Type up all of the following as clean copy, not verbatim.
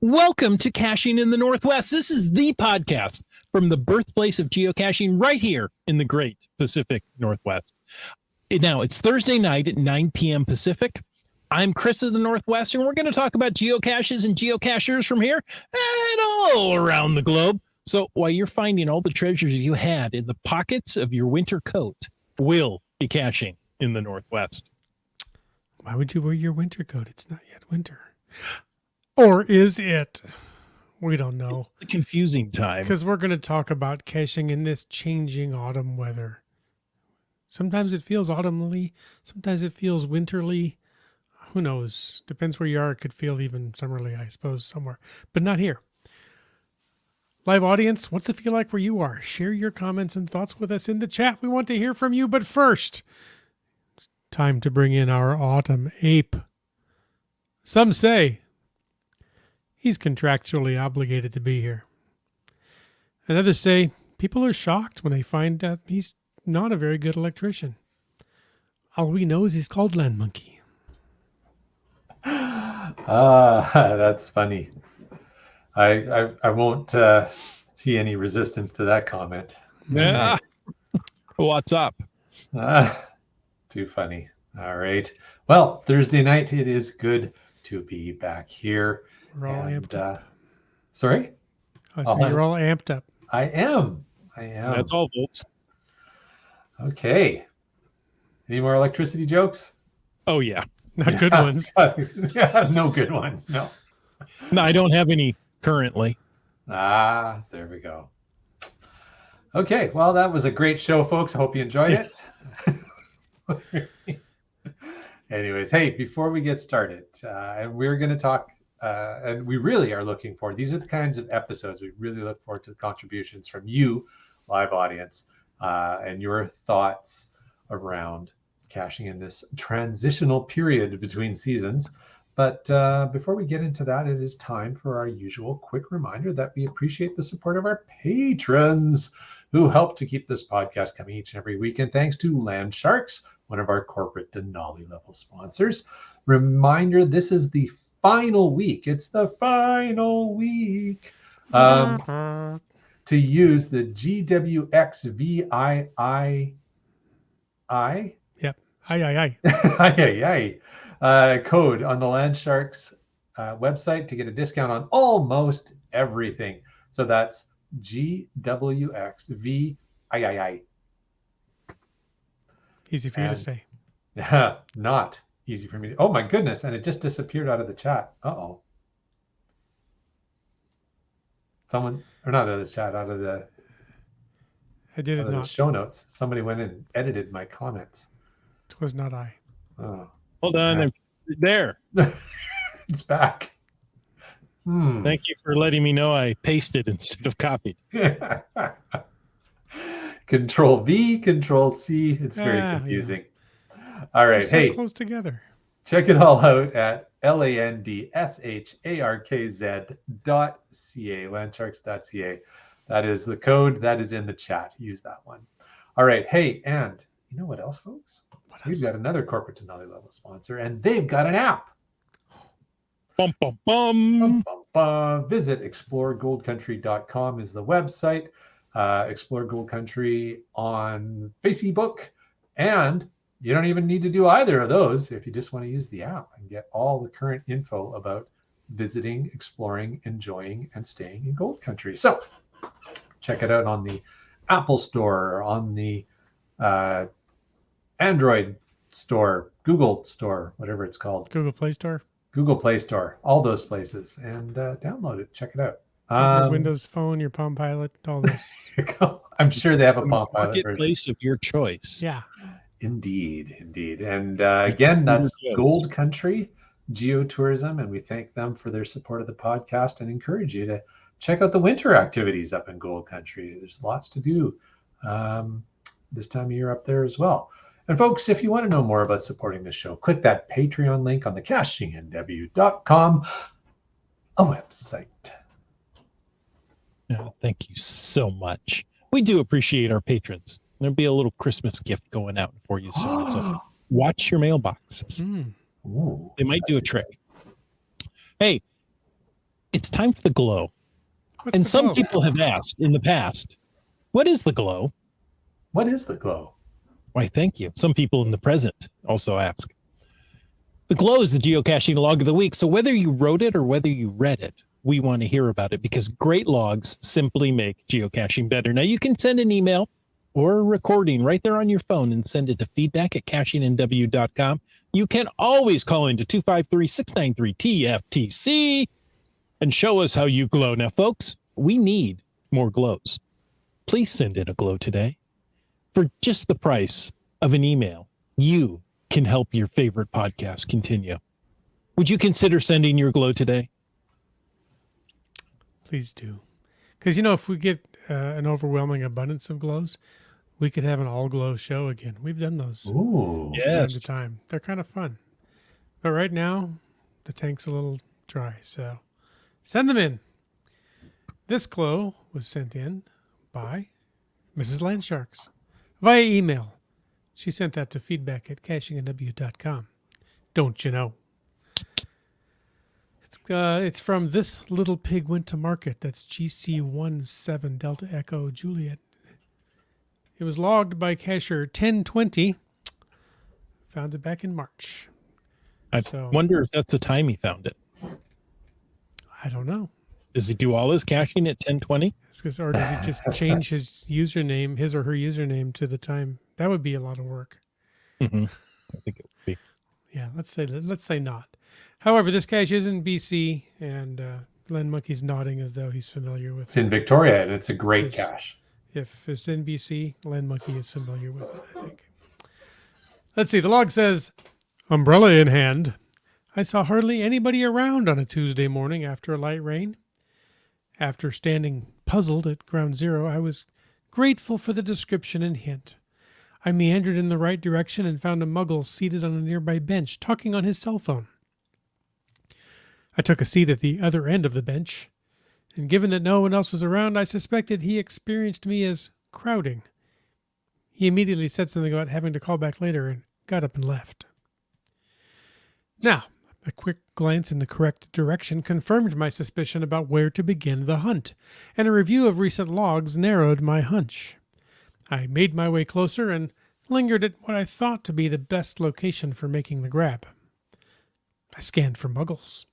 Welcome to Caching in the Northwest. This is the podcast from the birthplace of geocaching right here in the great Pacific Northwest. Now, it's Thursday night at 9 p.m. Pacific. I'm Chris of the Northwest, and we're going to talk about geocaches and geocachers from here and all around the globe. So while you're finding all the treasures you had in the pockets of your winter coat, we'll be caching in the Northwest. Why would you wear your winter coat? It's not yet winter. Or is it? We don't know. It's the confusing time. Because we're going to talk about caching in this changing autumn weather. Sometimes it feels autumnally. Sometimes it feels winterly. Who knows? Depends where you are. It could feel even summerly, I suppose, somewhere. But not here. Live audience, what's it feel like where you are? Share your comments and thoughts with us in the chat. We want to hear from you. But first, it's time to bring in our autumn ape. Some say he's contractually obligated to be here. And others say people are shocked when they find out he's not a very good electrician. All we know is he's called Land Monkey. That's funny. I won't see any resistance to that comment. Yeah. What's up? Too funny. All right. Well, Thursday night, it is good to be back here. We're all amped up. Sorry? You're all amped up. I am. That's all, folks. Okay. Any more electricity jokes? Oh, yeah. Not good ones. Yeah, no good ones. No. No, I don't have any currently. There we go. Okay. Well, that was a great show, folks. I hope you enjoyed it. Anyways, hey, before we get started, and we're going to talk, and we really are looking forward. These are the kinds of episodes we really look forward to the contributions from you, live audience, and your thoughts around caching in this transitional period between seasons. But before we get into that, it is time for our usual quick reminder that we appreciate the support of our patrons who help to keep this podcast coming each and every week. And thanks to Land Sharks, one of our corporate Denali level sponsors. Reminder, this is the final week. It's the final week to use the GWXVII. Yep. Aye. Code on the Land Sharks website to get a discount on almost everything. So that's GWXVII. Easy for you to say. Not easy for me. Oh my goodness. And it just disappeared out of the chat. Uh-oh. Someone, or not out of the chat, out of the show notes. Somebody went in and edited my comments. It was not I. Oh. Hold on. Yeah. There. It's back. Thank you for letting me know I pasted instead of copied. Control V, Control C. It's very confusing. Yeah. All right. They're so close together. Check it all out at landsharks.ca, landsharks.ca. That is the code that is in the chat. Use that one. All right. Hey, and you know what else, folks? We've got another corporate Denali level sponsor, and they've got an app. Bum, bum, bum. Visit exploregoldcountry.com is the website. Explore Gold Country on Facebook, and you don't even need to do either of those if you just want to use the app and get all the current info about visiting, exploring, enjoying, and staying in Gold Country. So check it out on the Apple Store, on the Android Store, Google Store, whatever it's called. Google Play Store, all those places, and download it. Check it out. Your Windows Phone, your Palm Pilot, all those. I'm sure they have a Palm Pilot marketplace of your choice. Yeah. Indeed. And again, that's Gold Country Geotourism, and we thank them for their support of the podcast and encourage you to check out the winter activities up in Gold Country. There's lots to do this time of year up there as well. And folks, if you want to know more about supporting the show, click that Patreon link on the cachingnw.com, a website. Oh, thank you so much. We do appreciate our patrons. There'll be a little Christmas gift going out for you soon. So watch your mailboxes. Ooh, they might do a trick. Hey, It's time for the glow. What's And the some glow? people have asked in the past, what is the glow? What is the glow? Why, thank you. Some people in the present also ask. The glow is the geocaching log of the week. So whether you wrote it or whether you read it, we want to hear about it because great logs simply make geocaching better. Now you can send an email or a recording right there on your phone and send it to feedback@cachingnw.com. You can always call into 253-693-TFTC and show us how you glow. Now, folks, we need more glows. Please send in a glow today. For just the price of an email, you can help your favorite podcast continue. Would you consider sending your glow today? Please do. Because, if we get an overwhelming abundance of glows, we could have an all glow show again. We've done those Ooh. time to Yes. time. They're kind of fun. But right now, the tank's a little dry. So send them in. This glow was sent in by Mrs. Landsharks via email. She sent that to feedback@cachingnw.com. Don't you know? It's from This Little Pig Went to Market. That's GC17 Delta Echo Juliet. It was logged by cacher 1020. Found it back in March. I So- wonder if that's the time he found it. I don't know. Does he do all his caching at 10:20? Or does he just change his or her username to the time? That would be a lot of work. Mm-hmm. I think it would be. Yeah, let's say not. However, this cache is in BC, and Len Monkey's nodding as though he's familiar with It's in Victoria, and it's a great Yes. cache. If it's in BC, Len Monkey is familiar with it, I think. Let's see. The log says, umbrella in hand. I saw hardly anybody around on a Tuesday morning after a light rain. After standing puzzled at ground zero, I was grateful for the description and hint. I meandered in the right direction and found a muggle seated on a nearby bench, talking on his cell phone. I took a seat at the other end of the bench, and given that no one else was around, I suspected he experienced me as crowding. He immediately said something about having to call back later and got up and left. Now, a quick glance in the correct direction confirmed my suspicion about where to begin the hunt, and a review of recent logs narrowed my hunch. I made my way closer and lingered at what I thought to be the best location for making the grab. I scanned for muggles.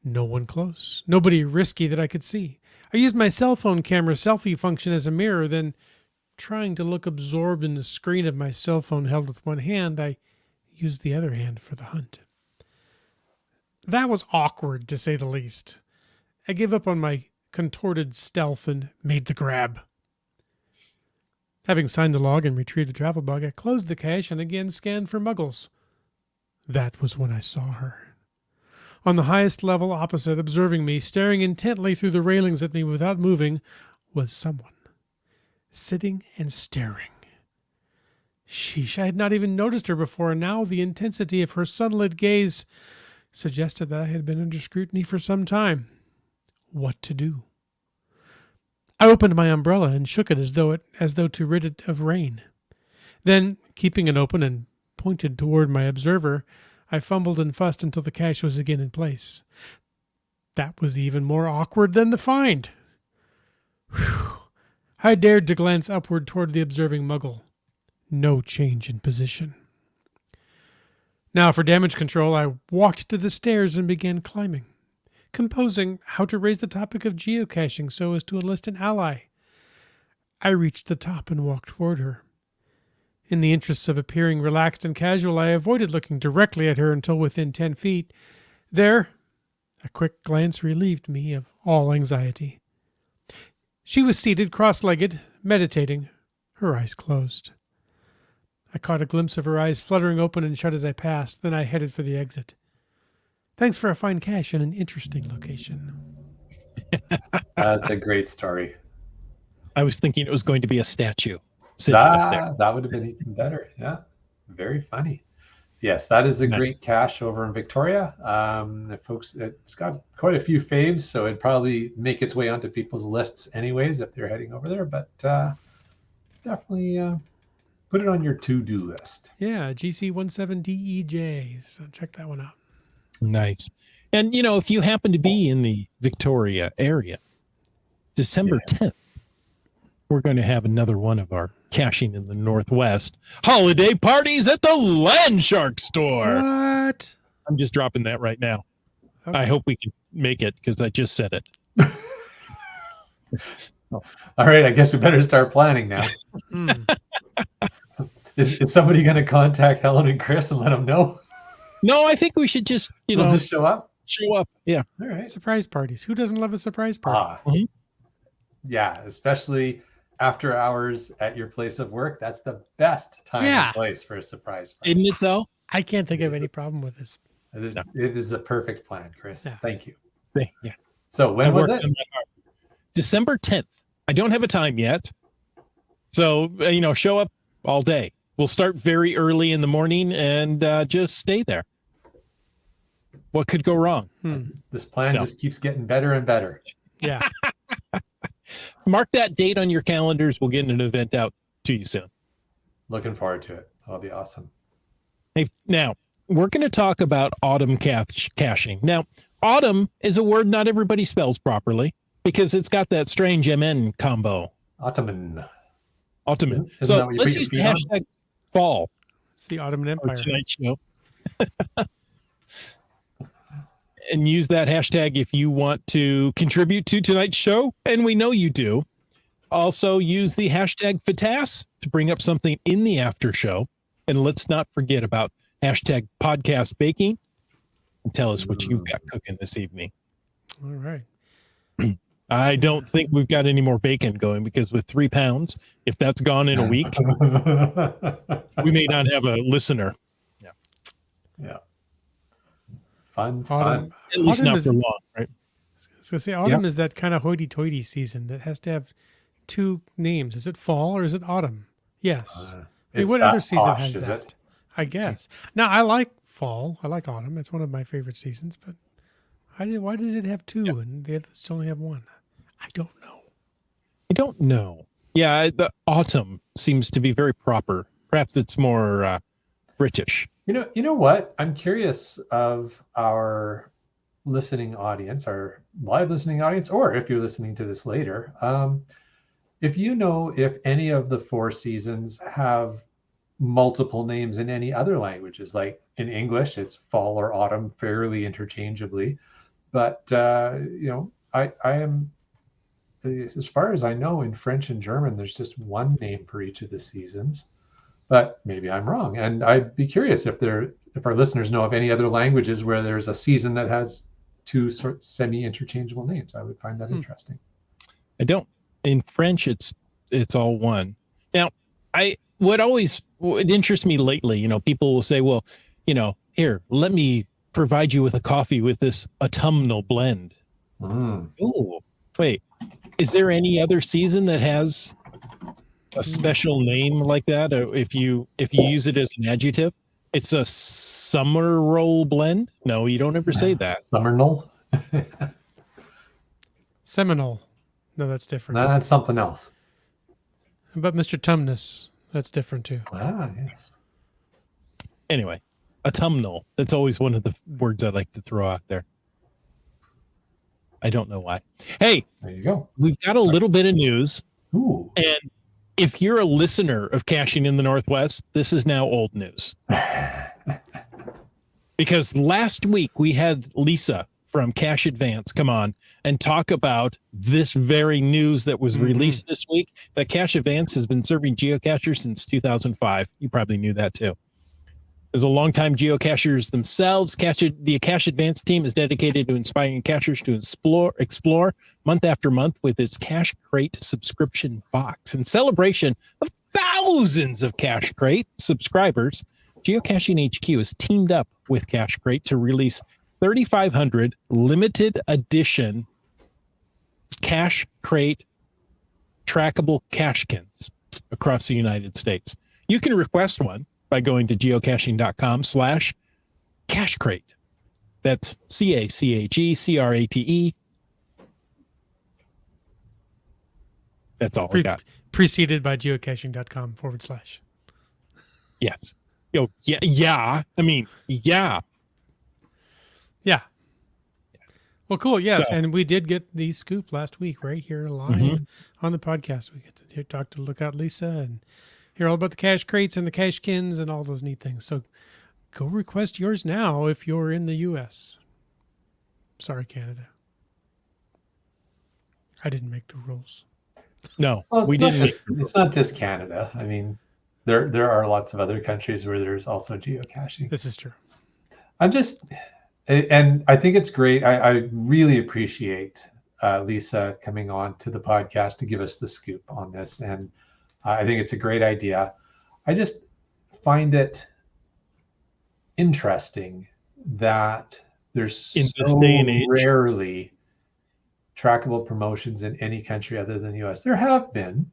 No one close. Nobody risky that I could see. I used my cell phone camera selfie function as a mirror, then, trying to look absorbed in the screen of my cell phone held with one hand, I used the other hand for the hunt. That was awkward, to say the least. I gave up on my contorted stealth and made the grab. Having signed the log and retrieved the travel bug, I closed the cache and again scanned for muggles. That was when I saw her. On the highest level opposite, observing me, staring intently through the railings at me without moving, was someone. Sitting and staring. Sheesh, I had not even noticed her before, and now the intensity of her sunlit gaze suggested that I had been under scrutiny for some time. What to do? I opened my umbrella and shook it as though to rid it of rain. Then, keeping it open and pointed toward my observer, I fumbled and fussed until the cache was again in place. That was even more awkward than the find. Whew. I dared to glance upward toward the observing muggle. No change in position. Now, for damage control, I walked to the stairs and began climbing, composing how to raise the topic of geocaching so as to enlist an ally. I reached the top and walked toward her. In the interests of appearing relaxed and casual, I avoided looking directly at her until within 10 feet. There, a quick glance relieved me of all anxiety. She was seated cross-legged, meditating, her eyes closed. I caught a glimpse of her eyes fluttering open and shut as I passed. Then I headed for the exit. Thanks for a fine cache and an interesting location. That's a great story. I was thinking it was going to be a statue sitting up there. That would have been even better. Yeah, very funny. Yes, that is a Nice. great cache over in Victoria. Folks, it's got quite a few faves, so it'd probably make its way onto people's lists anyways if they're heading over there. But definitely put it on your to-do list. Yeah, GC17DEJ. So check that one out. Nice. And, if you happen to be in the Victoria area, December 10th, we're going to have another one of our Caching in the Northwest holiday parties at the Land Shark store. What? I'm just dropping that right now. Okay. I hope we can make it because I just said it. All right, I guess we better start planning now. Is somebody going to contact Helen and Chris and let them know? No, I think we should just, They'll just show up. show up. Yeah. All right. Surprise parties. Who doesn't love a surprise party? Yeah, especially after hours at your place of work. That's the best time and place for a surprise party. Isn't it, though? I can't think of any problem with this. It is a perfect plan, Chris. Yeah. Thank you. Yeah. So when was it? December 10th. I don't have a time yet. So, show up all day. We'll start very early in the morning and just stay there. What could go wrong? This plan just keeps getting better and better. Yeah. Mark that date on your calendars. We'll get an event out to you soon. Looking forward to it. That'll be awesome. Hey, now, we're going to talk about autumn caching. Now, autumn is a word not everybody spells properly because it's got that strange MN combo. Ottoman. Isn't that so what you let's put use the your feet on? hashtag fall It's the Ottoman for Empire. tonight's show. And use that hashtag if you want to contribute to tonight's show. And we know you do. Also use the hashtag FATAS to bring up something in the after show. And let's not forget about hashtag podcast baking and tell us what you've got cooking this evening. All right. I don't think we've got any more bacon going because with 3 pounds, if that's gone in a week, we may not have a listener. Yeah. Fun. At least autumn not is, for long, right? I was going to say, autumn is that kind of hoity-toity season that has to have 2 names. Is it fall or is it autumn? Yes. What other season has that? It? I guess. Now, I like fall. I like autumn. It's one of my favorite seasons. But why does it have 2 and the others only have 1? I don't know. Yeah, the autumn seems to be very proper. Perhaps it's more British. You know what? I'm curious of our listening audience, our live listening audience, or if you're listening to this later, if you know if any of the 4 seasons have multiple names in any other languages, like in English, it's fall or autumn fairly interchangeably. But, I am, as far as I know, in French and German, there's just 1 name for each of the seasons. But maybe I'm wrong. And I'd be curious if our listeners know of any other languages where there's a season that has 2 sort of semi-interchangeable names. I would find that interesting. I don't. In French, it's all 1. Now, what interests me lately, people will say, well, here, let me provide you with a coffee with this autumnal blend. Oh, wait, is there any other season that has a special name like that? Or if you use it as an adjective, it's a summer roll blend. No, you don't ever say that. Summernull. Seminole. No, that's different. No, that's something else. But Mr. Tumnus, that's different too. Yes. Anyway, autumnal. That's always one of the words I like to throw out there. I don't know why. Hey, there you go. We've got a little bit of news. Ooh. And if you're a listener of Caching in the Northwest, this is now old news. Because last week we had Lisa from Cache Advance come on and talk about this very news that was released this week, that Cache Advance has been serving geocachers since 2005. You probably knew that too. As a longtime geocachers themselves, the Cache Advance team is dedicated to inspiring cachers to explore month after month with its Cache Crate subscription box. In celebration of thousands of Cache Crate subscribers, Geocaching HQ has teamed up with Cache Crate to release 3,500 limited edition Cache Crate trackable cachekins across the United States. You can request one by going to geocaching.com/cachecrate. That's CACHECRATE. That's all I got. Preceded by geocaching.com /. Yes. Yeah. I mean, yeah. Yeah. Well, cool. Yes. So- And we did get the scoop last week right here live on the podcast. We get to talk to Lookout Lisa and hear all about the cache crates and the cashkins and all those neat things. So go request yours now if you're in the U.S. Sorry, Canada. I didn't make the rules. No, Well, we didn't. It's not just Canada. I mean, there are lots of other countries where there's also geocaching. This is true. And I think it's great. I really appreciate Lisa coming on to the podcast to give us the scoop on this. And I think it's a great idea. I just find it interesting that there's In so this day and age. rarely trackable promotions in any country other than the US. There have been,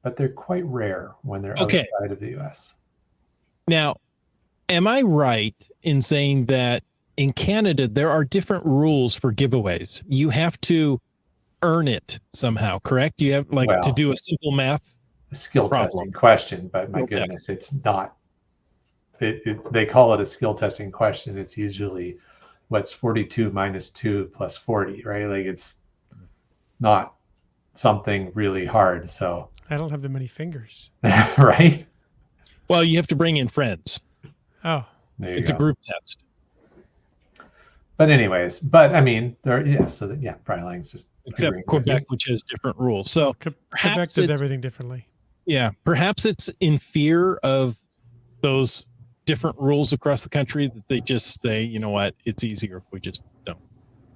but they're quite rare when they're Okay. outside of the US. Now, am I right in saying that in Canada, there are different rules for giveaways? You have to earn it somehow, correct? You have to Well, do a simple math. A skill Problem. testing question, but my Skill test. goodness, it's not. They call it a skill testing question. It's usually what's 42 minus 2 plus 40, right? Like it's not something really hard. So, I don't have that many fingers. right? Well, you have to bring in friends. Oh, There you It's go. a group test. But anyways, I mean, Brian Lang's just Except agreeing with you. Quebec, which has different rules. So Quebec perhaps does it's, everything differently. yeah, perhaps it's in fear of those different rules across the country that they just say, you know what, it's easier if we just don't.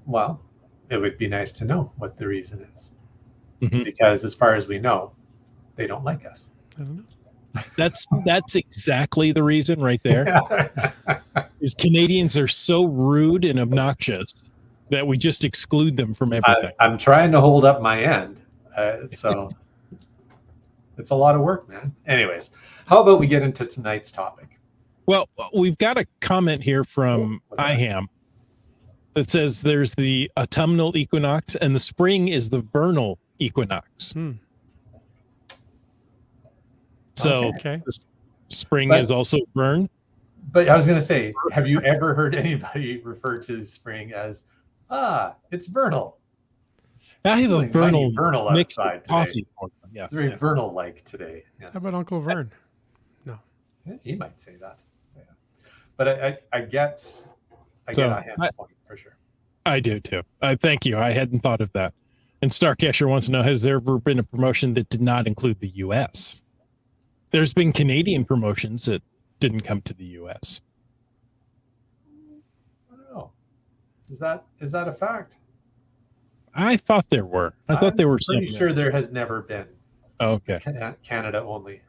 Well, it would be nice to know what the reason is, Mhm. because as far as we know, they don't like us. I don't know. That's exactly the reason right there. Is Canadians are so rude and obnoxious that we just exclude them from everything. I'm trying to hold up my end, so it's a lot of work, man. Anyways, how about we get into tonight's topic? Well, we've got a comment here from What's that? IHAM that says there's the autumnal equinox and the spring is the vernal equinox. Hmm. So Okay. spring But- is also vern. But I was going to say, have you ever heard anybody refer to spring as, it's vernal? I have a Really mighty vernal vernal mix outside of today. coffee. Yes, It's very yeah. vernal-like today. Yes. How about Uncle Vern? Yeah, he might say that. Yeah. But I get So, IHAM's point for sure. I do too. Thank you. I hadn't thought of that. And Starcasher wants to know, has there ever been a promotion that did not include the U.S.? There's been Canadian promotions that didn't come to the U.S. I don't know. Is that a fact? I thought there were. I thought there were some. Pretty sure there has never been. Okay. Canada only.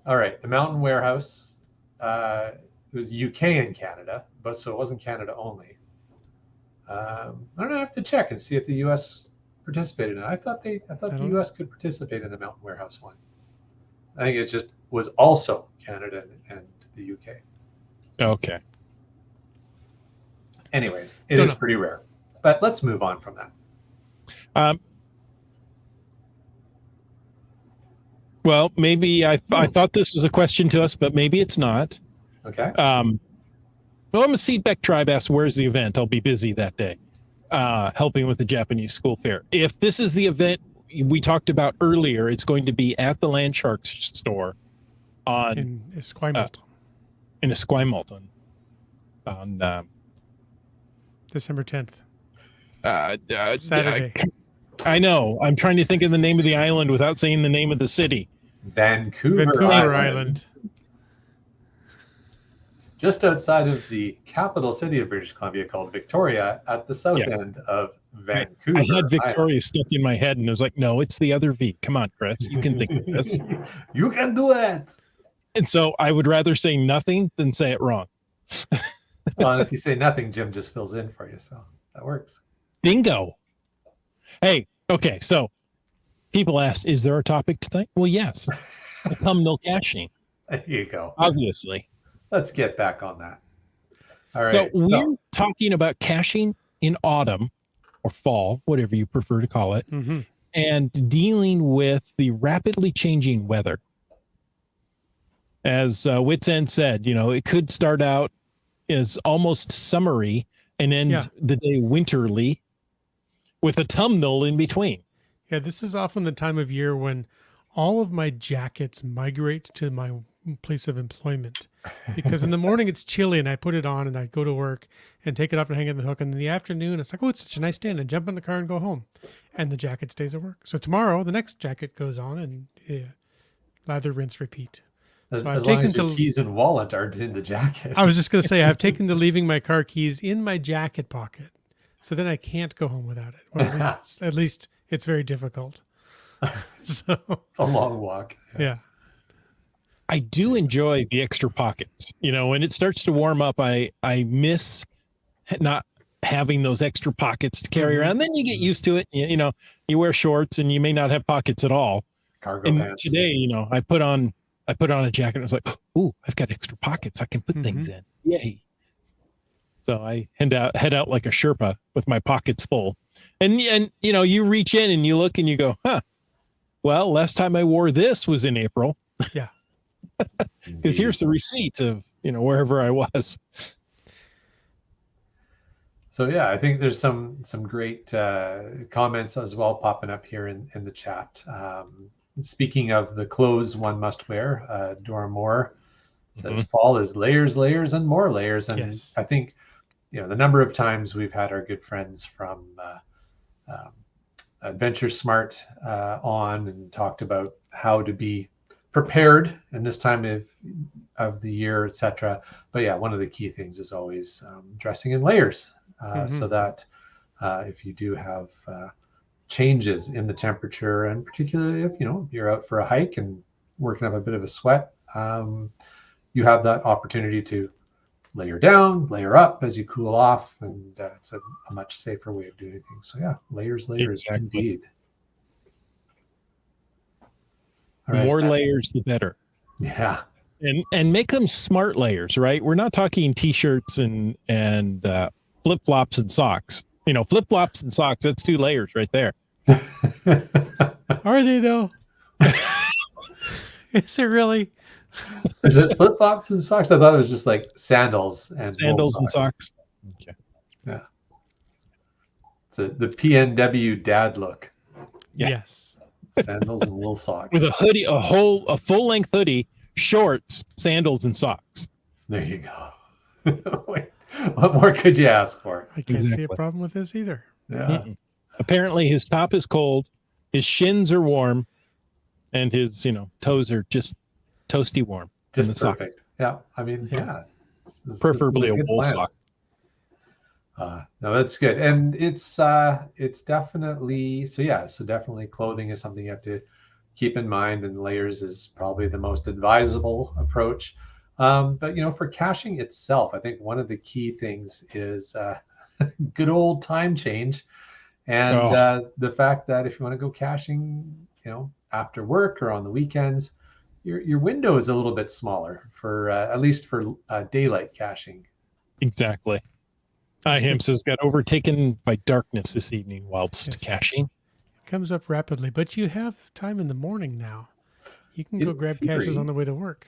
All right, the Mountain Warehouse. It was UK and Canada, but so it wasn't Canada only. I don't know. I have to check and see if the US participated in it. I thought the don't US could participate in the Mountain Warehouse one. I think it just was also Canada and the UK. Okay. Anyways, it Don't is know. pretty rare. But let's move on from that. Well, maybe I thought this was a question to us, but maybe it's not. Okay. Well, I'm a Seedback Tribe asks, where's the event? I'll be busy that day, helping with the Japanese school fair. If this is the event we talked about earlier, it's going to be at the Land Sharks store on In Esquimalt, in Esquimalt on December 10th. Saturday. I know. I'm trying to think of the name of the island without saying the name of the city. Vancouver Island. Just outside of the capital city of British Columbia called Victoria at the south Yeah. end of Vancouver. I had Victoria stuck in my head and I was like, no, it's the other V. Come on, Chris. You can think of this. You can do it. And so I would rather say nothing than say it wrong. Well, and if you say nothing, Jim just fills in for you. So that works. Bingo. Hey, okay. So people asked, is there a topic tonight? Well, yes. Autumnal caching, There you go. obviously. Let's get back on that. All right. So we're talking about caching in autumn or fall, whatever you prefer to call it, Mm-hmm. and dealing with the rapidly changing weather. As Wits End said, it could start out is almost summery and end Yeah. the day winterly with autumnal in between. Yeah, this is often the time of year when all of my jackets migrate to my place of employment. Because in the morning it's chilly and I put it on and I go to work and take it off and hang it on the hook. And in the afternoon, it's like, oh, it's such a nice day. And I jump in the car and go home. And the jacket stays at work. So tomorrow, the next jacket goes on and lather, rinse, repeat. As, So I've as long taken as your to- keys and wallet aren't in the jacket. I was just going to say, I've taken to leaving my car keys in my jacket pocket. So then I can't go home without it. Well, at least it's very difficult. So It's a long walk. yeah. I do enjoy the extra pockets. You know, when it starts to warm up, I miss not having those extra pockets to carry around. Then you get used to it. You know, you wear shorts and you may not have pockets at all. Cargo And pants. today, you know, I put on a jacket and I was like, "Ooh, I've got extra pockets. I can put things in. Yay." So I head out like a Sherpa with my pockets full. And you know, you reach in and you look and you go, "Huh. Well, last time I wore this was in April." Yeah. Because here's the receipt of, you know, wherever I was. So yeah, I think there's some great comments as well popping up here in the chat. Speaking of the clothes one must wear, Dora Moore says fall is layers, layers, and more layers. And Yes. I think, you know, the number of times we've had our good friends from Adventure Smart on and talked about how to be prepared in this time of the year, etc. But yeah, one of the key things is always dressing in layers, so that if you do have changes in the temperature, and particularly if you're out for a hike and working up a bit of a sweat, you have that opportunity to layer down, layer up as you cool off, and it's a much safer way of doing things. So yeah, layers, Exactly. indeed. All right. More layers, the better. Yeah. And make them smart layers, right? We're not talking t-shirts and flip-flops and socks. You know, flip-flops and socks, that's 2 layers right there. Are they though? Is it really? Is it flip-flops and socks? I thought it was just like sandals and wool And socks. Okay. Yeah. It's the PNW dad look. Yeah. Yes. Sandals and wool socks. With a hoodie, a full-length hoodie, shorts, sandals, and socks. There you go. Wait, what more could you ask for? I can't see a Exactly. problem with this either. Yeah. Apparently his top is cold, his shins are warm, and his, toes are just toasty warm. Just in the socks. perfect. Yeah. I mean, yeah. Preferably a good wool plan. sock. No, that's good. And it's definitely, so definitely clothing is something you have to keep in mind, and layers is probably the most advisable approach. But for caching itself, I think one of the key things is good old time change. And the fact that if you want to go caching, after work or on the weekends, your window is a little bit smaller for at least for daylight caching. Exactly. Hamsa's got overtaken by darkness this evening whilst Yes. caching. It comes up rapidly, but you have time in the morning now. You can go In grab theory. caches on the way to work.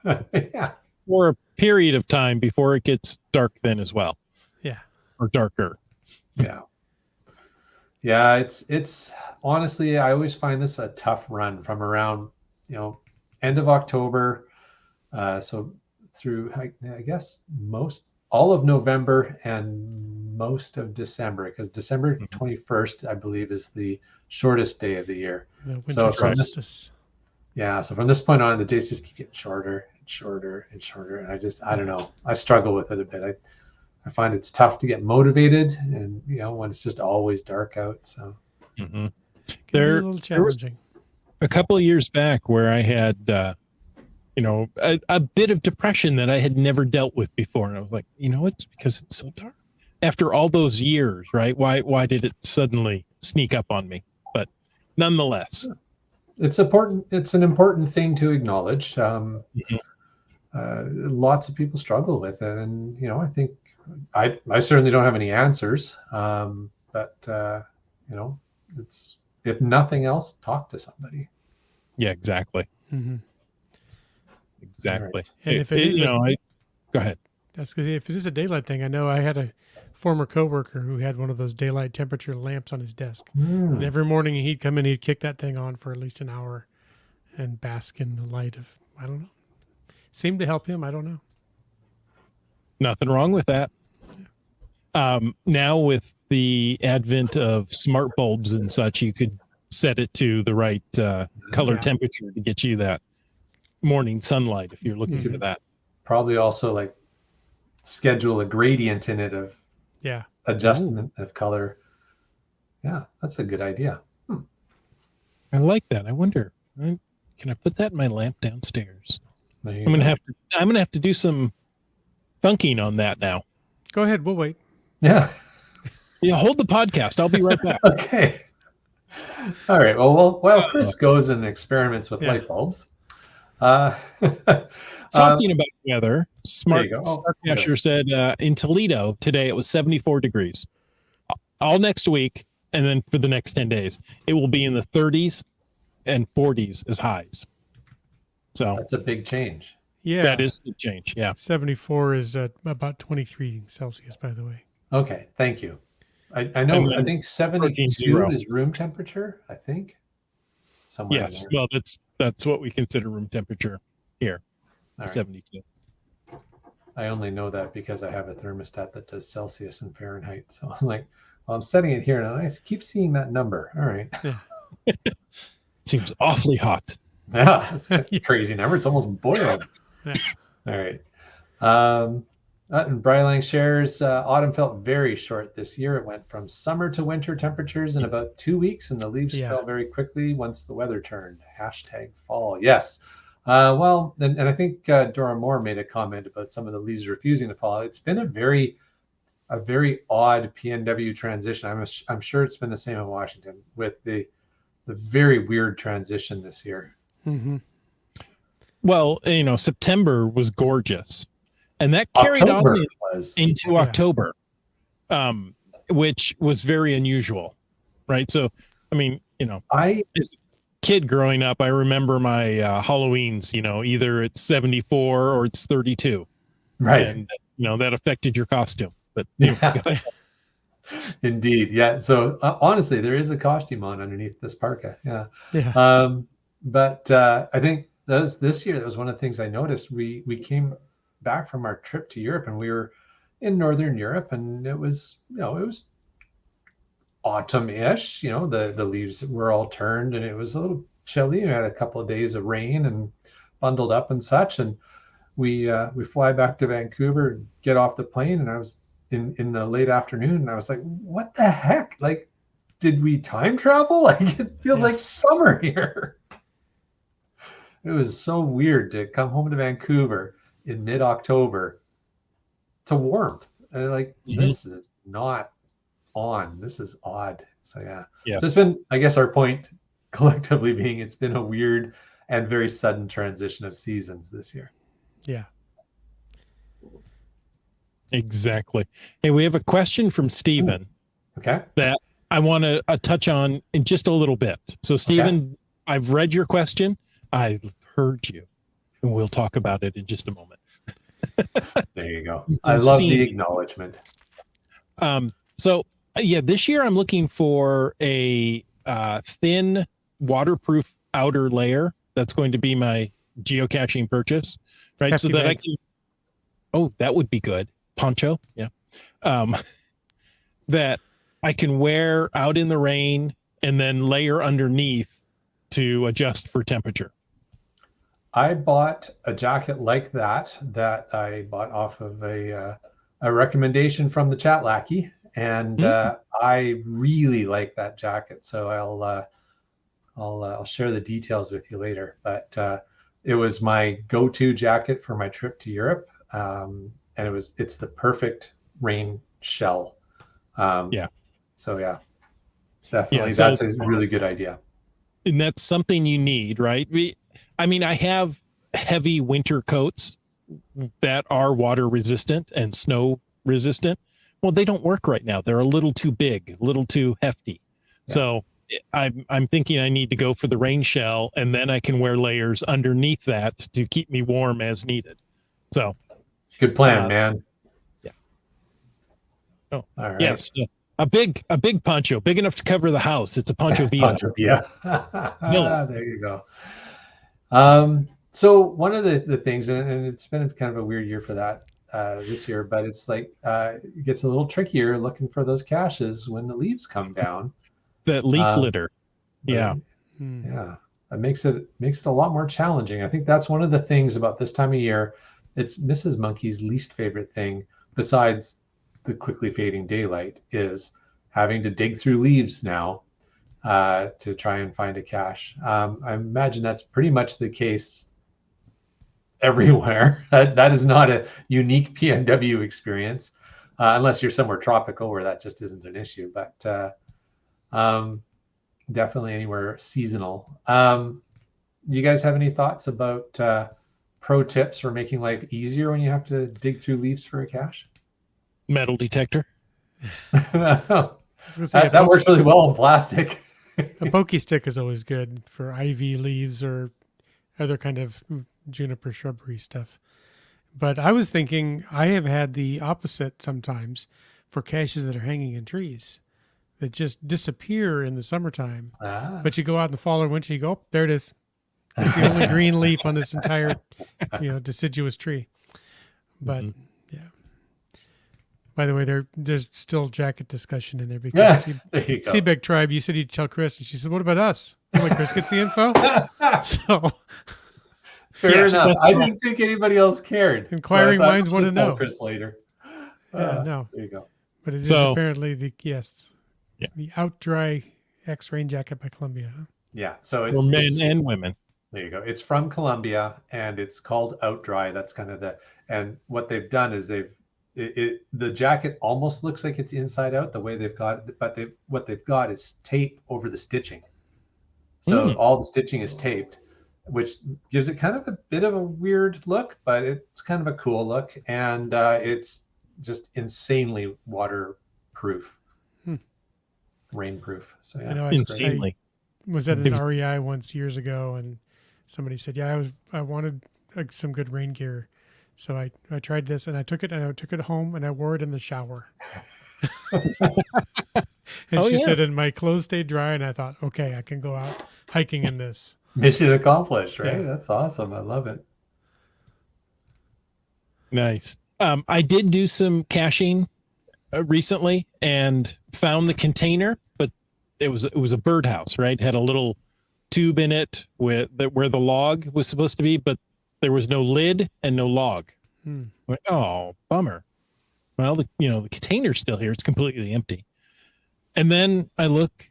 Yeah. For a period of time before it gets dark then as well. Yeah. Or darker. Yeah, it's honestly, I always find this a tough run from around, end of October, so through, I guess, all of November and most of December, because December 21st, I believe, is the shortest day of the year. The winter So from this- solstice. Yeah, so from this point on, the days just keep getting shorter and shorter and shorter, and I don't know, I struggle with it a bit. I find it's tough to get motivated, and when it's just always dark out. So Mm-hmm. Can be There- a little challenging. A couple of years back where I had, a bit of depression that I had never dealt with before. And I was like, it's because it's so dark. After all those years, right? Why did it suddenly sneak up on me? But nonetheless. it's important. It's an important thing to acknowledge. Lots of people struggle with it, and I think I certainly don't have any answers. But it's, if nothing else, talk to somebody. Yeah, exactly. Mhm. Exactly. Right. And if it is go ahead. That's because if it is a daylight thing, I know I had a former coworker who had one of those daylight temperature lamps on his desk. And every morning he'd come in, he'd kick that thing on for at least an hour and bask in the light of, I don't know. Seemed to help him. I don't know. Nothing wrong with that. Now with the advent of smart bulbs and such, you could set it to the right color temperature to get you that morning sunlight if you're looking for that. Probably also like schedule a gradient in it of adjustment of color. Yeah, that's a good idea. I like that. I wonder, can I put that in my lamp downstairs? I'm gonna have to do some thunking on that now. Go ahead. We'll wait. Yeah. Yeah, hold the podcast. I'll be right back. Okay. All right. Well, while Chris goes and experiments with light bulbs. Talking about weather, Smart Yes. Casher said in Toledo today it was 74 degrees. All next week, and then for the next 10 days, it will be in the 30s and 40s as highs. So that's a big change. Yeah. That is a big change. Yeah. 74 is about 23 Celsius, by the way. Okay. Thank you. I know. I think 72 is room temperature. I think. Somewhere. Yes. Well, that's what we consider room temperature here. All right. 72. I only know that because I have a thermostat that does Celsius and Fahrenheit. So I'm like, well, I'm setting it here, and I keep seeing that number. All right. Yeah. Seems awfully hot. Yeah, that's a crazy number. It's almost boiling. Yeah. All right. And Brylang shares, autumn felt very short this year. It went from summer to winter temperatures in about 2 weeks, and the leaves fell very quickly once the weather turned. #fall. Yes. Well, and I think Dora Moore made a comment about some of the leaves refusing to fall. It's been a very odd PNW transition. I'm sure it's been the same in Washington with the very weird transition this year. Mm-hmm. Well, September was gorgeous, and that carried on into October, which was very unusual, right? So, I mean, as a kid growing up, I remember my Halloweens, either it's 74 or it's 32. Right. And, that affected your costume. But Indeed. Yeah. So honestly, there is a costume on underneath this parka. Yeah. Yeah. But I think this year, that was one of the things I noticed. We came back from our trip to Europe, and we were in Northern Europe, and it was autumn-ish. The leaves were all turned, and it was a little chilly. We had a couple of days of rain and bundled up and such. And we fly back to Vancouver and get off the plane, and I was in the late afternoon, and I was like, what the heck? Like, did we time travel? Like, it feels like summer here. It was so weird to come home to Vancouver in mid-October to warmth. And like, this is not on. This is odd. So yeah. So it's been, I guess our point collectively being, it's been a weird and very sudden transition of seasons this year. Yeah. Exactly. Hey, we have a question from Stephen. Okay. That I want to touch on in just a little bit. So Stephen, I've read your question. I've heard you, and we'll talk about it in just a moment. There you go. I love the acknowledgement. So this year I'm looking for a thin waterproof outer layer. That's going to be my geocaching purchase, right? Hefty so that bag. I can. Oh, that would be good. Poncho, yeah. That I can wear out in the rain and then layer underneath to adjust for temperature. I bought a jacket like that I bought off of a recommendation from the chat lackey, and I really like that jacket. So I'll share the details with you later. But it was my go-to jacket for my trip to Europe, and it's the perfect rain shell. So definitely, that's a really good idea. And that's something you need, right? I have heavy winter coats that are water resistant and snow resistant. Well, they don't work right now. They're a little too big, a little too hefty. Yeah. So I'm thinking I need to go for the rain shell, and then I can wear layers underneath that to keep me warm as needed. So Good plan, Uh, man. yeah. Oh, All right. yes. A big poncho, big enough to cover the house. It's a poncho villa. Poncho Villa. Villa. There you go. So one of the things, and it's been kind of a weird year for that this year, but it's like it gets a little trickier looking for those caches when the leaves come down. That leaf Um, litter. Yeah. Yeah, it makes it a lot more challenging. I think that's one of the things about this time of year. It's Mrs. Monkey's least favorite thing, besides the quickly fading daylight, is having to dig through leaves now to try and find a cache. I imagine that's pretty much the case everywhere. That is not a unique PNW experience, unless you're somewhere tropical where that just isn't an issue. But definitely anywhere seasonal. You guys have any thoughts about pro tips for making life easier when you have to dig through leaves for a cache? Metal detector. that Say, works really well in plastic. a pokey stick is always good for ivy leaves or other kind of juniper shrubbery stuff. But I was thinking I have had the opposite sometimes for caches that are hanging in trees that just disappear in the summertime. But you go out in the fall or winter, you go, oh, there it is. It's the only green leaf on this entire, deciduous tree. But yeah. By the way, there's still jacket discussion in there because Seabeg Tribe, you said you'd tell Chris, and she said, "What about us?" I'm like, Chris gets the info. So fair enough. I didn't think anybody else cared. Inquiring minds want to know. Chris later. No. There you go. But it is apparently the OutDry X Rain Jacket by Columbia. Huh? Yeah. So it's for men and women. There you go. It's from Columbia and it's called OutDry. That's kind of and what they've done is the jacket almost looks like it's inside out the way they've got it, but what they've got is tape over the stitching. So all the stitching is taped, which gives it kind of a bit of a weird look, but it's kind of a cool look. And it's just insanely waterproof, rainproof. So yeah, I know insanely. I was at an REI once years ago, and somebody said, I wanted some good rain gear. So I tried this and I took it home and I wore it in the shower. And she said, and my clothes stayed dry. And I thought, okay, I can go out hiking in this. Mission accomplished, right? Yeah. That's awesome. I love it. Nice. I did do some caching recently and found the container, but it was a birdhouse, right? It had a little tube in it where the log was supposed to be, but there was no lid and no log. Like, oh, bummer. Well, the container's still here. It's completely empty. And then I look,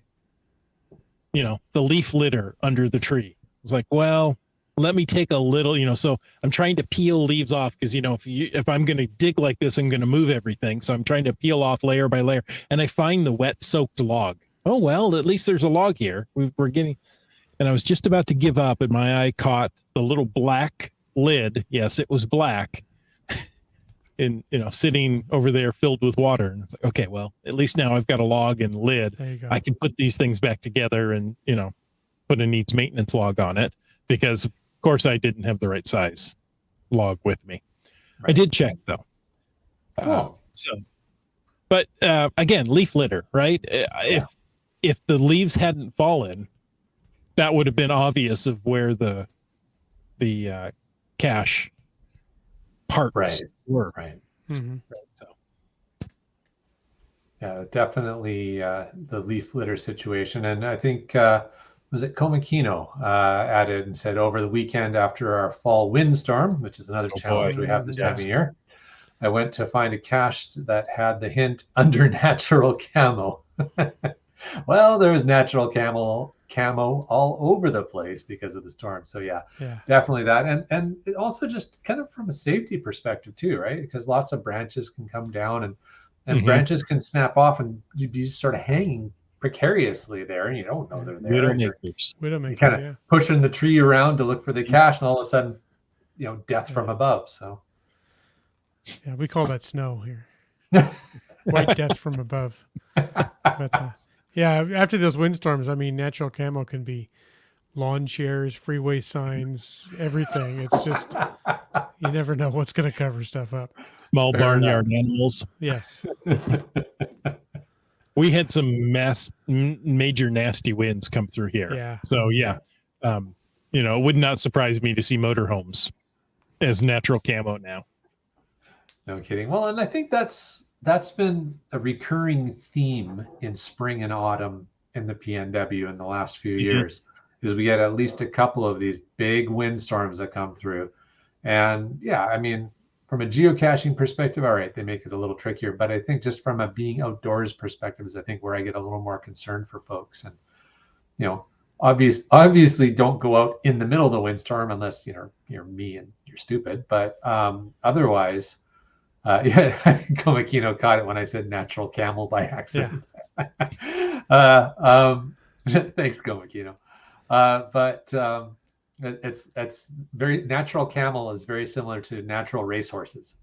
the leaf litter under the tree. I was like, well, let me take a little, so I'm trying to peel leaves off because, if I'm going to dig like this, I'm going to move everything. So I'm trying to peel off layer by layer. And I find the wet soaked log. Oh, well, at least there's a log here. We're getting, and I was just about to give up and my eye caught the little black lid. Yes, it was black. In sitting over there filled with water, and it's like, okay, well, at least now I've got a log and lid. There you go. I can put these things back together and put a needs maintenance log on it, because of course I didn't have the right size log with me. Right. I did check though. Cool. But again, leaf litter, right? If the leaves hadn't fallen, that would have been obvious of where the cache parts were. Right. Mm-hmm. So. Yeah, definitely the leaf litter situation. And I think, was it Komakino added and said, over the weekend after our fall windstorm, which is another challenge we have this time of year, I went to find a cache that had the hint under natural camo. Well, there was natural camo all over the place because of the storm. So yeah, definitely that. And it also just kind of from a safety perspective too, right? Because lots of branches can come down and branches can snap off and you'd be sort of hanging precariously there and you don't know they're there. Widowmakers. You're kind of pushing the tree around to look for the cache and all of a sudden, death from above. So yeah, we call that snow here. White death from above. But yeah, after those windstorms, I mean, natural camo can be lawn chairs, freeway signs, everything. It's just, you never know what's going to cover stuff up. Small Fair barnyard animals. Yes. We had some major nasty winds come through here. Yeah. So it would not surprise me to see motorhomes as natural camo now. No kidding. Well, and I think that's been a recurring theme in spring and autumn in the PNW in the last few years, is we get at least a couple of these big windstorms that come through. And yeah, I mean, from a geocaching perspective, all right, they make it a little trickier. But I think just from a being outdoors perspective is I think where I get a little more concerned for folks. And obviously don't go out in the middle of the windstorm unless you're me and you're stupid. But otherwise, yeah, Komakino caught it when I said natural camel by accident. Yeah. Thanks, Komakino. But it's very natural camel is very similar to natural racehorses,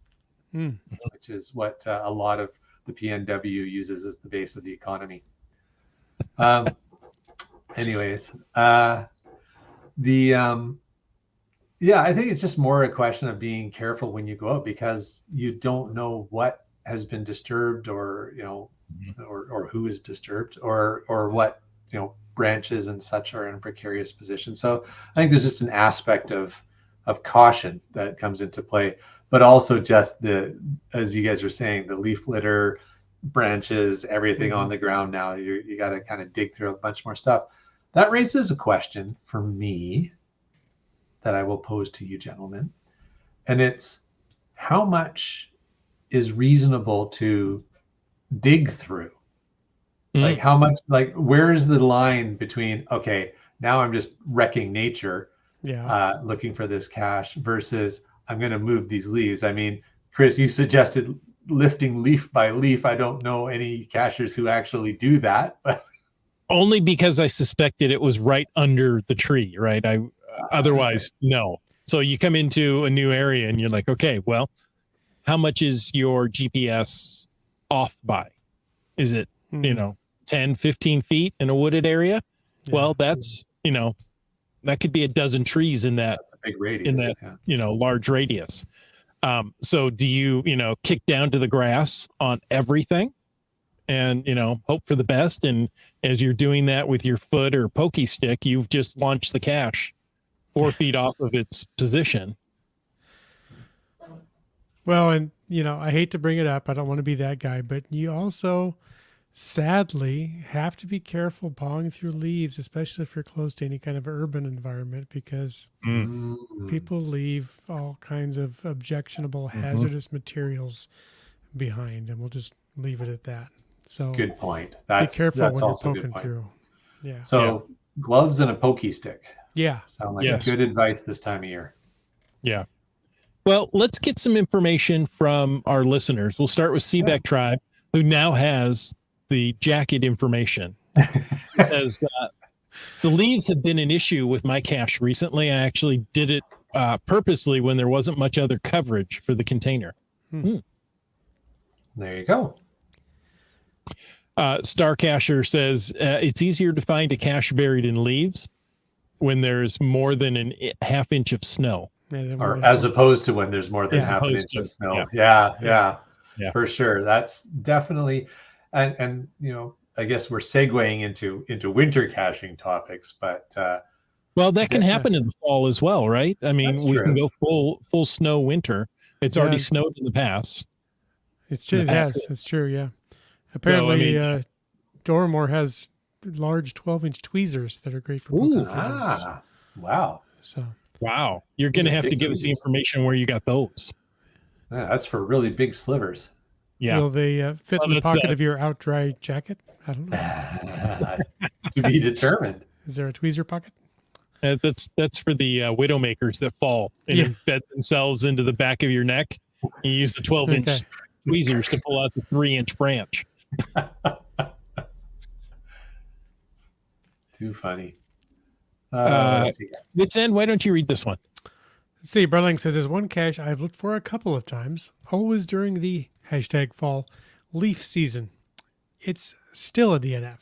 which is what a lot of the PNW uses as the base of the economy. Anyways, yeah, I think it's just more a question of being careful when you go out, because you don't know what has been disturbed, or or who is disturbed, or what branches and such are in a precarious position. So I think there's just an aspect of caution that comes into play, but also just as you guys were saying, the leaf litter, branches, everything on the ground now. You got to kind of dig through a bunch more stuff. That raises a question for me that I will pose to you gentlemen. And it's, how much is reasonable to dig through? Like how much, where is the line between, okay, now I'm just wrecking nature, looking for this cache, versus I'm going to move these leaves. I mean, Chris, you suggested lifting leaf by leaf. I don't know any cachers who actually do that, but only because I suspected it was right under the tree, right? Otherwise, no. So you come into a new area and you're like, okay, well, how much is your GPS off by? Is it, 10, 15 feet in a wooded area? Yeah. Well, that's, that could be a dozen trees in that, that's a big radius, in that, large radius. So do you, kick down to the grass on everything and, hope for the best? And as you're doing that with your foot or pokey stick, you've just launched the cache 4 feet off of its position. Well, and, I hate to bring it up. I don't want to be that guy, but you also sadly have to be careful pawing through leaves, especially if you're close to any kind of urban environment, because people leave all kinds of objectionable, hazardous materials behind, and we'll just leave it at that. So good point. Be careful when you're poking through. Yeah. So gloves and a pokey stick. Yeah. Sound like good advice this time of year. Yeah. Well, let's get some information from our listeners. We'll start with Seabeck Tribe, who now has the jacket information. As the leaves have been an issue with my cache recently. I actually did it purposely when there wasn't much other coverage for the container. There you go. Star Cacher says it's easier to find a cache buried in leaves when there's more than a half inch of snow. Or as opposed to when there's more than half an inch of snow. Yeah, for sure. That's definitely, and I guess we're segueing into winter caching topics, but well, that can happen in the fall as well, right? I mean, we can go full snow winter. It's already snowed in the past. It's true. It's true. Yeah. Apparently, Doramore has large 12-inch tweezers that are great for poking through. Wow. So. Wow. You're going to have to give us the information where you got those. Yeah, that's for really big slivers. Yeah. Will they fit in the pocket of your out-dry jacket? I don't know. To be determined. Is there a tweezer pocket? That's for the widowmakers that fall and embed themselves into the back of your neck. You use the 12-inch tweezers to pull out the 3-inch branch. Too funny. Wits End, why don't you read this one? Let's see. Brunling says, there's one cache I've looked for a couple of times, always during the #fall leaf season. It's still a DNF.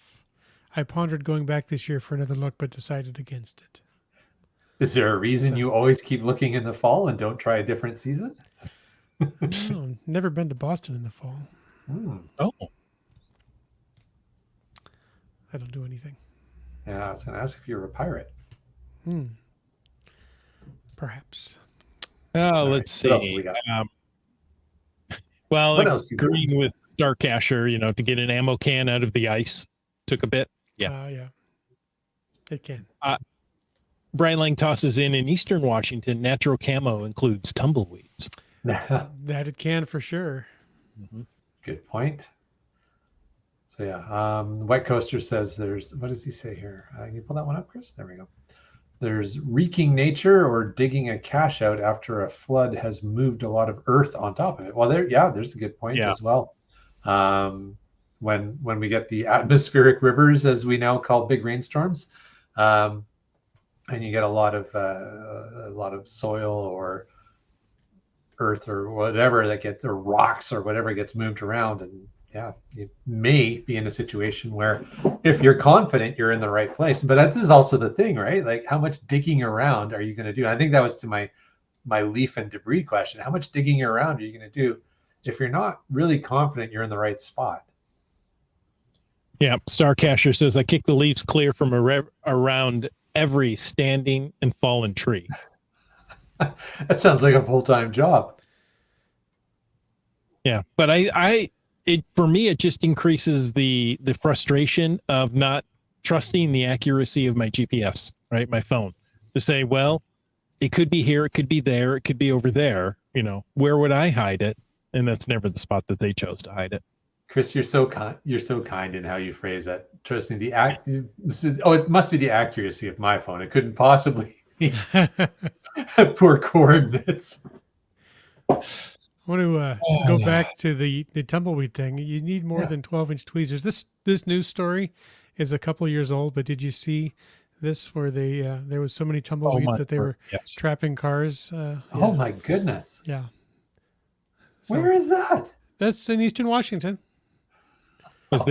I pondered going back this year for another look, but decided against it. Is there a reason So- you always keep looking in the fall and don't try a different season? No, never been to Boston in the fall. Oh, I don't do anything. Yeah, I was going to ask if you were a pirate. Perhaps. let's right. What else see. we got? Well, What else you got? agreeing with Starcacher, to get an ammo can out of the ice took a bit. Yeah. Yeah. It can. Brian Lang tosses in Eastern Washington, natural camo includes tumbleweeds. That it can for sure. Good point. So yeah, Wet Coaster says there's, what does he say here? Can you pull that one up, Chris? There we go. There's wreaking nature or digging a cache out after a flood has moved a lot of earth on top of it. Well, there's a good point as well. When we get the atmospheric rivers, as we now call big rainstorms, and you get a lot of soil or earth or whatever or rocks or whatever gets moved around, and you may be in a situation where, if you're confident you're in the right place, but that is also the thing, right? Like, how much digging around are you going to do? I think that was to my leaf and debris question. How much digging around are you going to do if you're not really confident you're in the right spot? Yeah, Starcacher says I kick the leaves clear from around every standing and fallen tree. That sounds like a full-time job. Yeah, but for me, it just increases the frustration of not trusting the accuracy of my GPS, right? My phone, to say, well, it could be here, it could be there, it could be over there. Where would I hide it? And that's never the spot that they chose to hide it. Chris, you're so kind in how you phrase that. Trusting it must be the accuracy of my phone. It couldn't possibly be poor coordinates. I want to go back to the tumbleweed thing. You need more than 12-inch tweezers. This news story is a couple of years old, but did you see this where there was so many tumbleweeds that they were trapping cars? Oh my goodness! Yeah. Where is that? That's in Eastern Washington. Because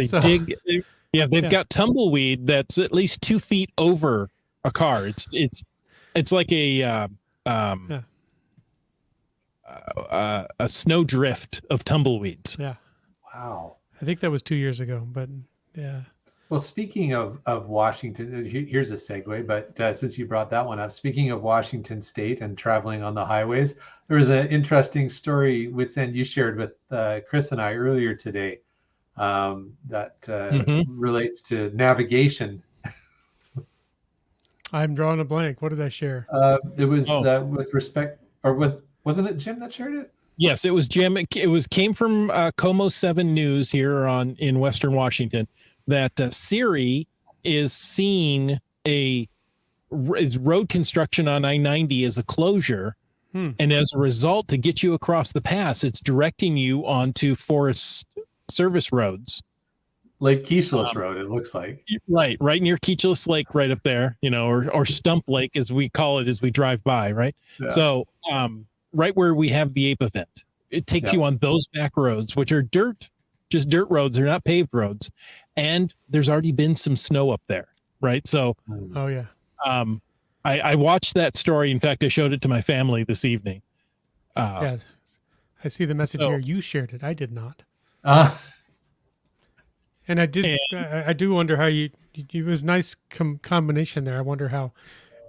they've got tumbleweed that's at least 2 feet over a car. It's like a snow drift of tumbleweeds. Yeah. Wow. I think that was 2 years ago, but yeah. Well, speaking of Washington, here's a segue, but since you brought that one up, speaking of Washington State and traveling on the highways, there was an interesting story, Wits End, you shared with Chris and I earlier today that relates to navigation. I'm drawing a blank. What did I share? It was with respect, or wasn't it Jim that shared it? Yes, it was Jim. It came from Como 7 News here in Western Washington, that Siri is seeing is road construction on I-90 as a closure. And as a result, to get you across the pass, it's directing you onto Forest Service roads. Lake Keechless Road, it looks like. Right near Keechless Lake, right up there, or Stump Lake, as we call it as we drive by, right? Yeah. So right where we have the ape event, it takes you on those back roads, which are just dirt roads. They're not paved roads. And there's already been some snow up there, right? So, I watched that story. In fact, I showed it to my family this evening. I see the message here. You shared it. I did not. And I did. I do wonder how you. It was a nice combination there. I wonder how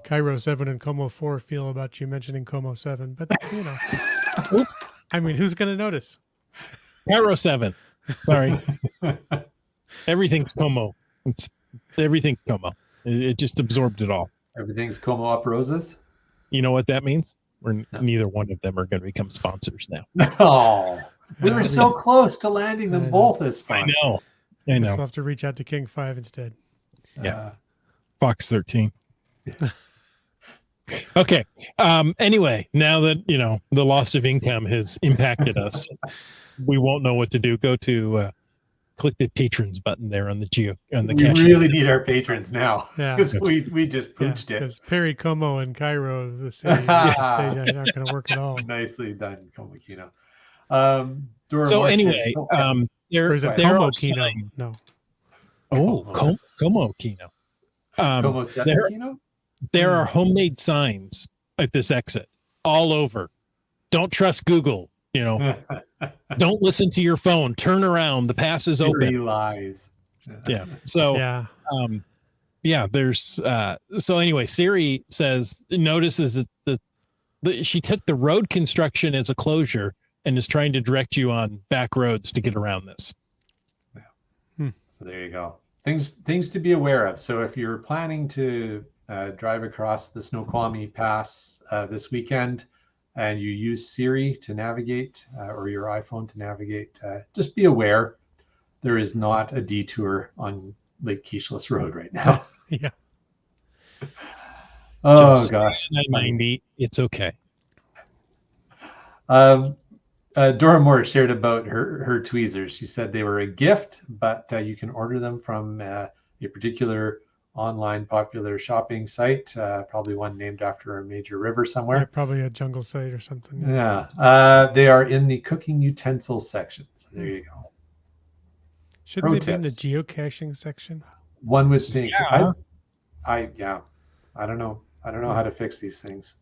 Cairo 7 and Como 4 feel about you mentioning Como 7. But I mean, who's going to notice? Cairo 7. Sorry. Everything's Como. Everything's Como. It just absorbed it all. Everything's Como up roses. You know what that means? Neither one of them are going to become sponsors now. Oh, we were so close to landing them both as sponsors. I know. We'll have to reach out to King 5 instead. Yeah. Fox 13. Okay. Anyway, now that, the loss of income has impacted us, we won't know what to do. Go to click the patrons button there on the We really need our patrons now. Yeah. Because we just pooched it. Because Perry, Como, and Cairo, the city, are not going to work at all. Nicely done, Como-Kino. So anyway, they're Como-Kino. No. Oh, Como Kino. Como There, Kino? there are homemade signs at this exit all over. Don't trust Google. Don't listen to your phone. Turn around. The pass is Siri open. lies. Yeah. So, Yeah. there's so anyway, Siri notices that she took the road construction as a closure and is trying to direct you on back roads to get around this. So there you go. Things to be aware of. So if you're planning to drive across the Snoqualmie Pass this weekend and you use Siri to navigate or your iPhone to navigate, just be aware there is not a detour on Lake Keeshless Road right now. Yeah. Oh, Just gosh. 90. It's okay. Dora Moore shared about her tweezers. She said they were a gift, but you can order them from a particular online popular shopping site, probably one named after a major river somewhere. Yeah, probably a jungle site or something. Yeah. They are in the cooking utensils section. So there you go. Shouldn't Pro they be in the tips. geocaching section? One would think. Yeah. I don't know. I don't know how to fix these things.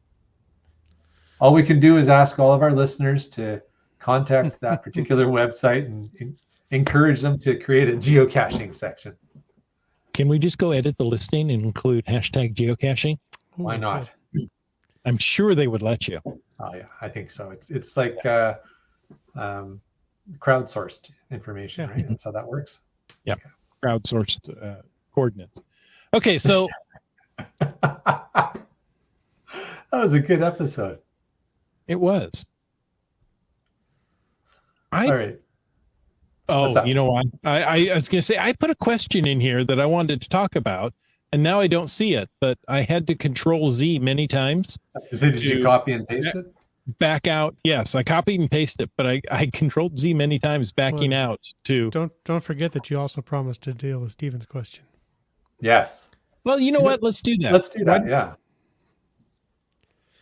All we can do is ask all of our listeners to contact that particular website and encourage them to create a geocaching section. Can we just go edit the listing and include #geocaching? Why Ooh, not? cool. I'm sure they would let you. Oh yeah, I think so. It's like crowdsourced information, Yeah. right? That's how that works. Crowdsourced coordinates. Okay, so That was a good episode. it was. All right. What's Oh, up? you know what? I was going to say, I put a question in here that I wanted to talk about, and now I don't see it, but I had to Control Z many times. Did you copy and paste it? Back out. Yes, I copied and pasted it, but I Controlled Z many times backing out to. Don't forget that you also promised to deal with Steven's question. Yes. Well, you know what? Let's do that. Let's do that. Yeah.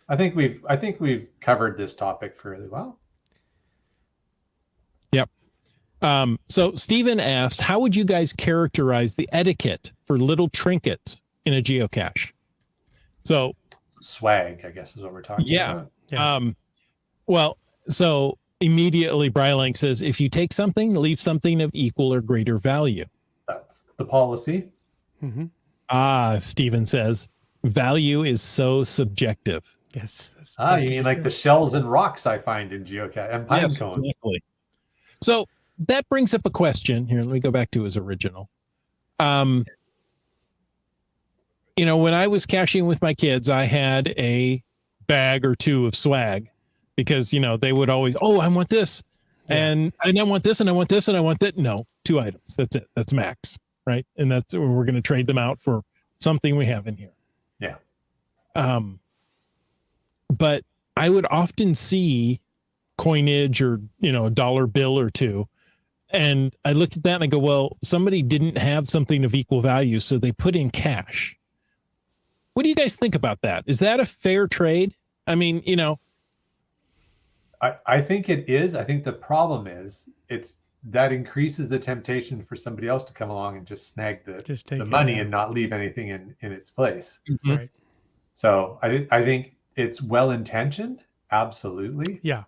I think we've covered this topic fairly well. Yep. So Stephen asked, how would you guys characterize the etiquette for little trinkets in a geocache? So Swag, I guess, is what we're talking about. Yeah. Well, so immediately Brylang says, if you take something, leave something of equal or greater value. That's the policy. Mm-hmm. Stephen says, value is so subjective. Yes. You mean like the shells and rocks I find in geocache and pine cones. Exactly. So that brings up a question here. Let me go back to his original. When I was caching with my kids, I had a bag or two of swag because, they would always, I want this. Yeah. And I want this and I want this and I want that. No, 2 items. That's it. That's max. Right. And that's where we're going to trade them out for something we have in here. Yeah. But I would often see coinage or, a dollar bill or two. And I looked at that and I go, well, somebody didn't have something of equal value, so they put in cash. What do you guys think about that? Is that a fair trade? I mean, I think it is. I think the problem is that increases the temptation for somebody else to come along and just snag the money and not leave anything in its place. Right. So I think it's well intentioned, absolutely. Yeah.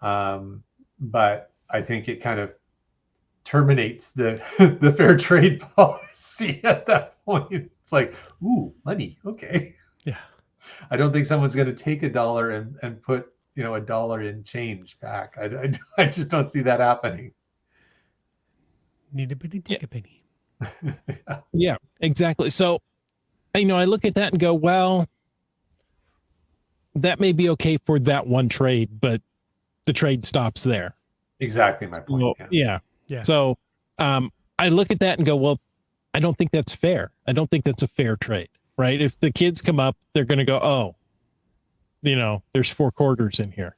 But I think it kind of terminates the fair trade policy at that point. It's like, ooh, money, okay. Yeah. I don't think someone's going to take $1 and put $1 in change back. I just don't see that happening. Need a penny, take a penny. Yeah, exactly. So, I look at that and go, well, that may be okay for that one trade, but the trade stops there. Exactly my point. Well, yeah. So, I look at that and go, well, I don't think that's fair. I don't think that's a fair trade, right? If the kids come up, they're going to go, there's 4 quarters in here.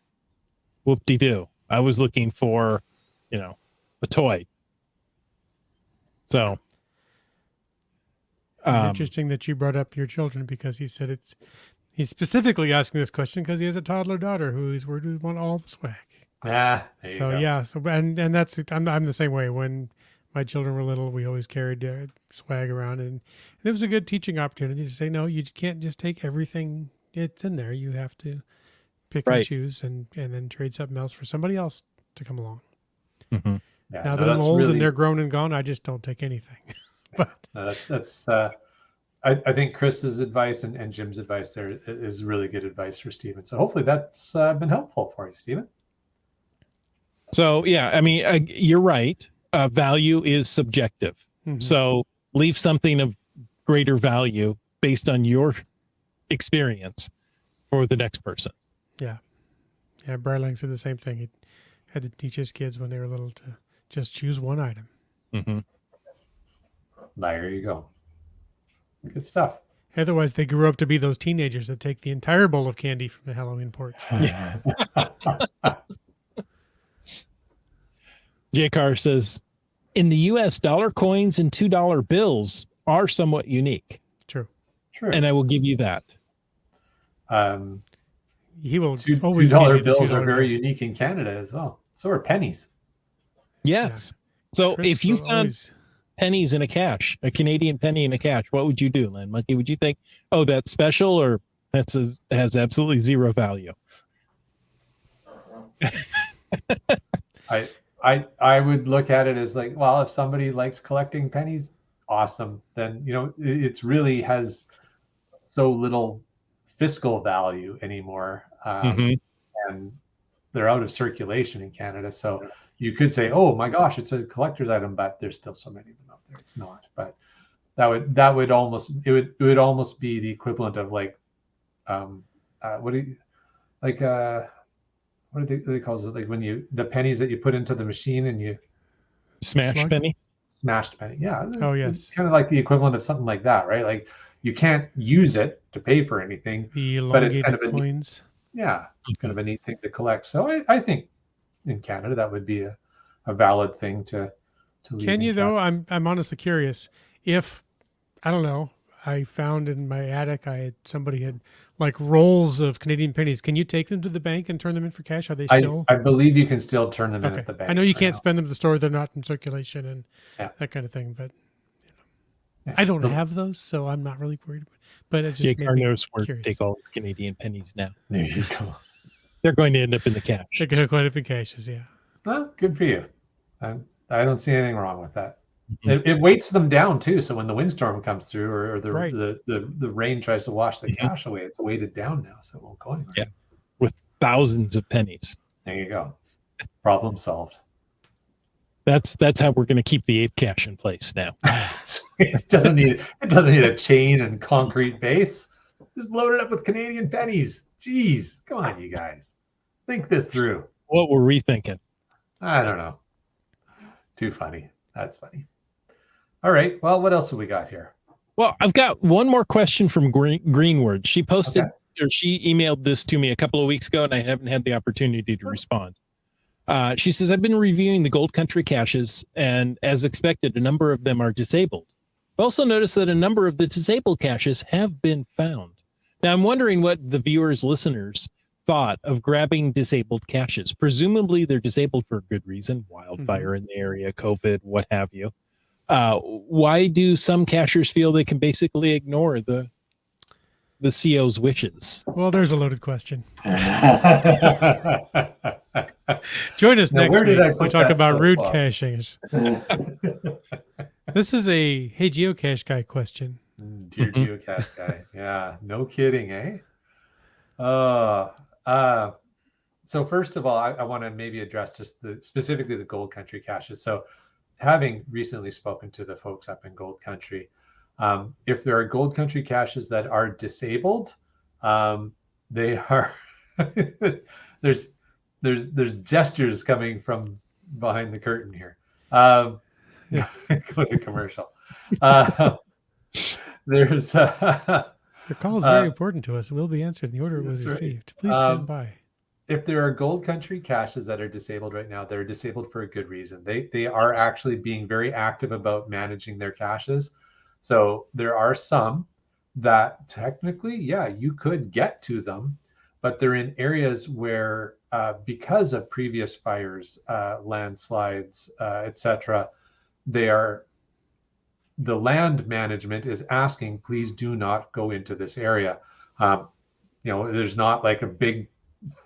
Whoop-de-doo. I was looking for, a toy. So. Interesting that you brought up your children, because he said he's specifically asking this question because he has a toddler daughter who's would want all the swag. There you go. Yeah. So and that's I'm the same way. When my children were little, we always carried swag around, and it was a good teaching opportunity to say, no, you can't just take everything it's in there. You have to pick and Right. choose and then trade something else for somebody else to come along. Mm-hmm. Yeah, Now no, that I'm that's old really, and they're grown and gone, I just don't take anything. But no, that's I think Chris's advice and Jim's advice there is really good advice for Stephen. So hopefully that's been helpful for you, Stephen. So, yeah, I mean, you're right. Value is subjective. mhm. So leave something of greater value based on your experience for the next person. Yeah, Brightling said the same thing. He had to teach his kids when they were little to just choose one item. Mm-hmm. There you go. Good stuff. Otherwise, they grew up to be those teenagers that take the entire bowl of candy from the Halloween porch. J-Car says, in the U.S., dollar coins and $2 bills are somewhat unique. True. True. And I will give you that. He will $2 always give you the bills are $2 very bill. unique in Canada as well. So are pennies. Yes. So Chris if you will found always- pennies in a cache, a Canadian penny in a cache, what would you do, Len Monkey? Would you think, oh, that's special, or has absolutely zero value? I would look at it as like, well, if somebody likes collecting pennies, awesome. Then, it's really has so little fiscal value anymore. Mhm. And they're out of circulation in Canada. So you could say, oh my gosh, it's a collector's item, but there's still so many of them out there. It's not. But that would almost be the equivalent of like what do they call it? Like when the pennies that you put into the machine and you Smash Slug? penny. smashed penny. Yeah. Oh, It's yes. kind of like the equivalent of something like that, right? Like you can't use it to pay for anything. The But it's elongated kind of a neat- coins. Yeah. Kind of a neat thing to collect. So I think in Canada that would be a valid thing to leave. Can in you Canada. though? I'm honestly curious. If I don't know, I found in my attic, somebody had like rolls of Canadian pennies. Can you take them to the bank and turn them in for cash? Are they still? I believe you can still turn them in Okay. at the bank. I know you right can't now. spend them at the store; they're not in circulation and Yeah. that kind of thing. But Yeah. I don't The- have those, so I'm not really worried. But it just J-Car made me knows where to curious. take all his Canadian pennies now. There you go. They're going to end up in the cache. They're going to go up in caches, yeah. Well, good for you. I don't see anything wrong with that. Mhm. It weights them down too. So when the windstorm comes through or the Right. the rain tries to wash the Mhm. cache away, it's weighted down now, so it won't go anywhere. Yeah. With thousands of pennies. There you go. Problem solved. That's how we're going to keep the ape cache in place now. it doesn't need a chain and concrete base. Just load it up with Canadian pennies. Jeez, come on, you guys. Think this through. What were we thinking? I don't know. Too funny. That's funny. All right. Well, what else have we got here? Well, I've got one more question from Greenwood. She posted Okay. or she emailed this to me a couple of weeks ago, and I haven't had the opportunity to respond. She says, I've been reviewing the Gold Country caches, and as expected, a number of them are disabled. I also noticed that a number of the disabled caches have been found. Now, I'm wondering what the viewers, listeners thought of grabbing disabled caches. Presumably, they're disabled for a good reason, wildfire in the area, COVID, what have you. Why do some cachers feel they can basically ignore the CO's wishes? Well, there's a loaded question. Now, Join us next where did I week. We put talk that about rude soapbox? cachings. This is a hey geocache guy question. Dear geocache guy. Yeah, no kidding, eh? So first of all, I want to maybe address just specifically the Gold Country caches. So having recently spoken to the folks up in Gold Country, if there are Gold Country caches that are disabled, they are there's gestures coming from behind the curtain here. Go to commercial. There's Your call is very important to us. It will be answered in the order it was That's right. received. Please stand by. if there are Gold Country caches that are disabled right now, they're disabled for a good reason. They are actually being very active about managing their caches. So there are some that technically, yeah, you could get to them, but they're in areas where because of previous fires, landslides, etc., the land management is asking, please do not go into this area. There's not like a big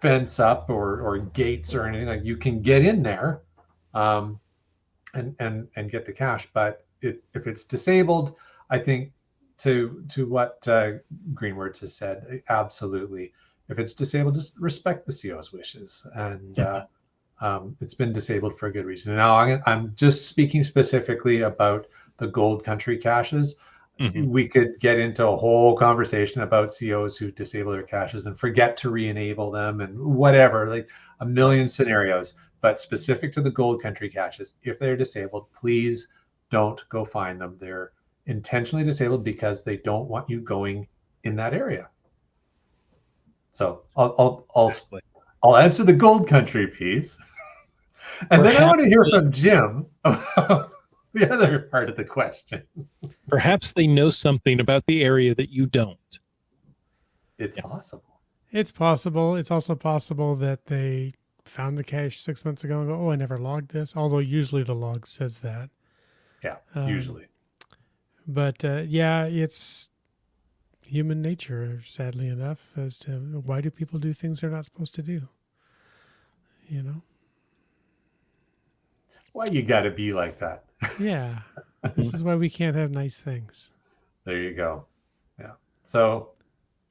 fence up or gates or anything. Like, you can get in there and get the cache, but if it's disabled, I think to what Greenwords has said, absolutely. If it's disabled, just respect the CO's wishes, and it's been disabled for a good reason. Now I'm just speaking specifically about the Gold Country caches. We could get into a whole conversation about COs who disable their caches and forget to re-enable them and whatever, like a million scenarios. But specific to the Gold Country caches, if they're disabled, please don't go find them. They're intentionally disabled because they don't want you going in that area. So I'll answer the Gold Country piece, and then I want to hear from Jim about the other part of the question. Perhaps they know something about the area that you don't. It's possible. It's possible. It's also possible that they found the cache 6 months ago and go, oh, I never logged this. Although usually the log says that. Yeah, usually. But yeah, it's human nature, sadly enough, as to why do people do things they're not supposed to do? Why you got to be like that? Yeah. This is why we can't have nice things. There you go. Yeah. So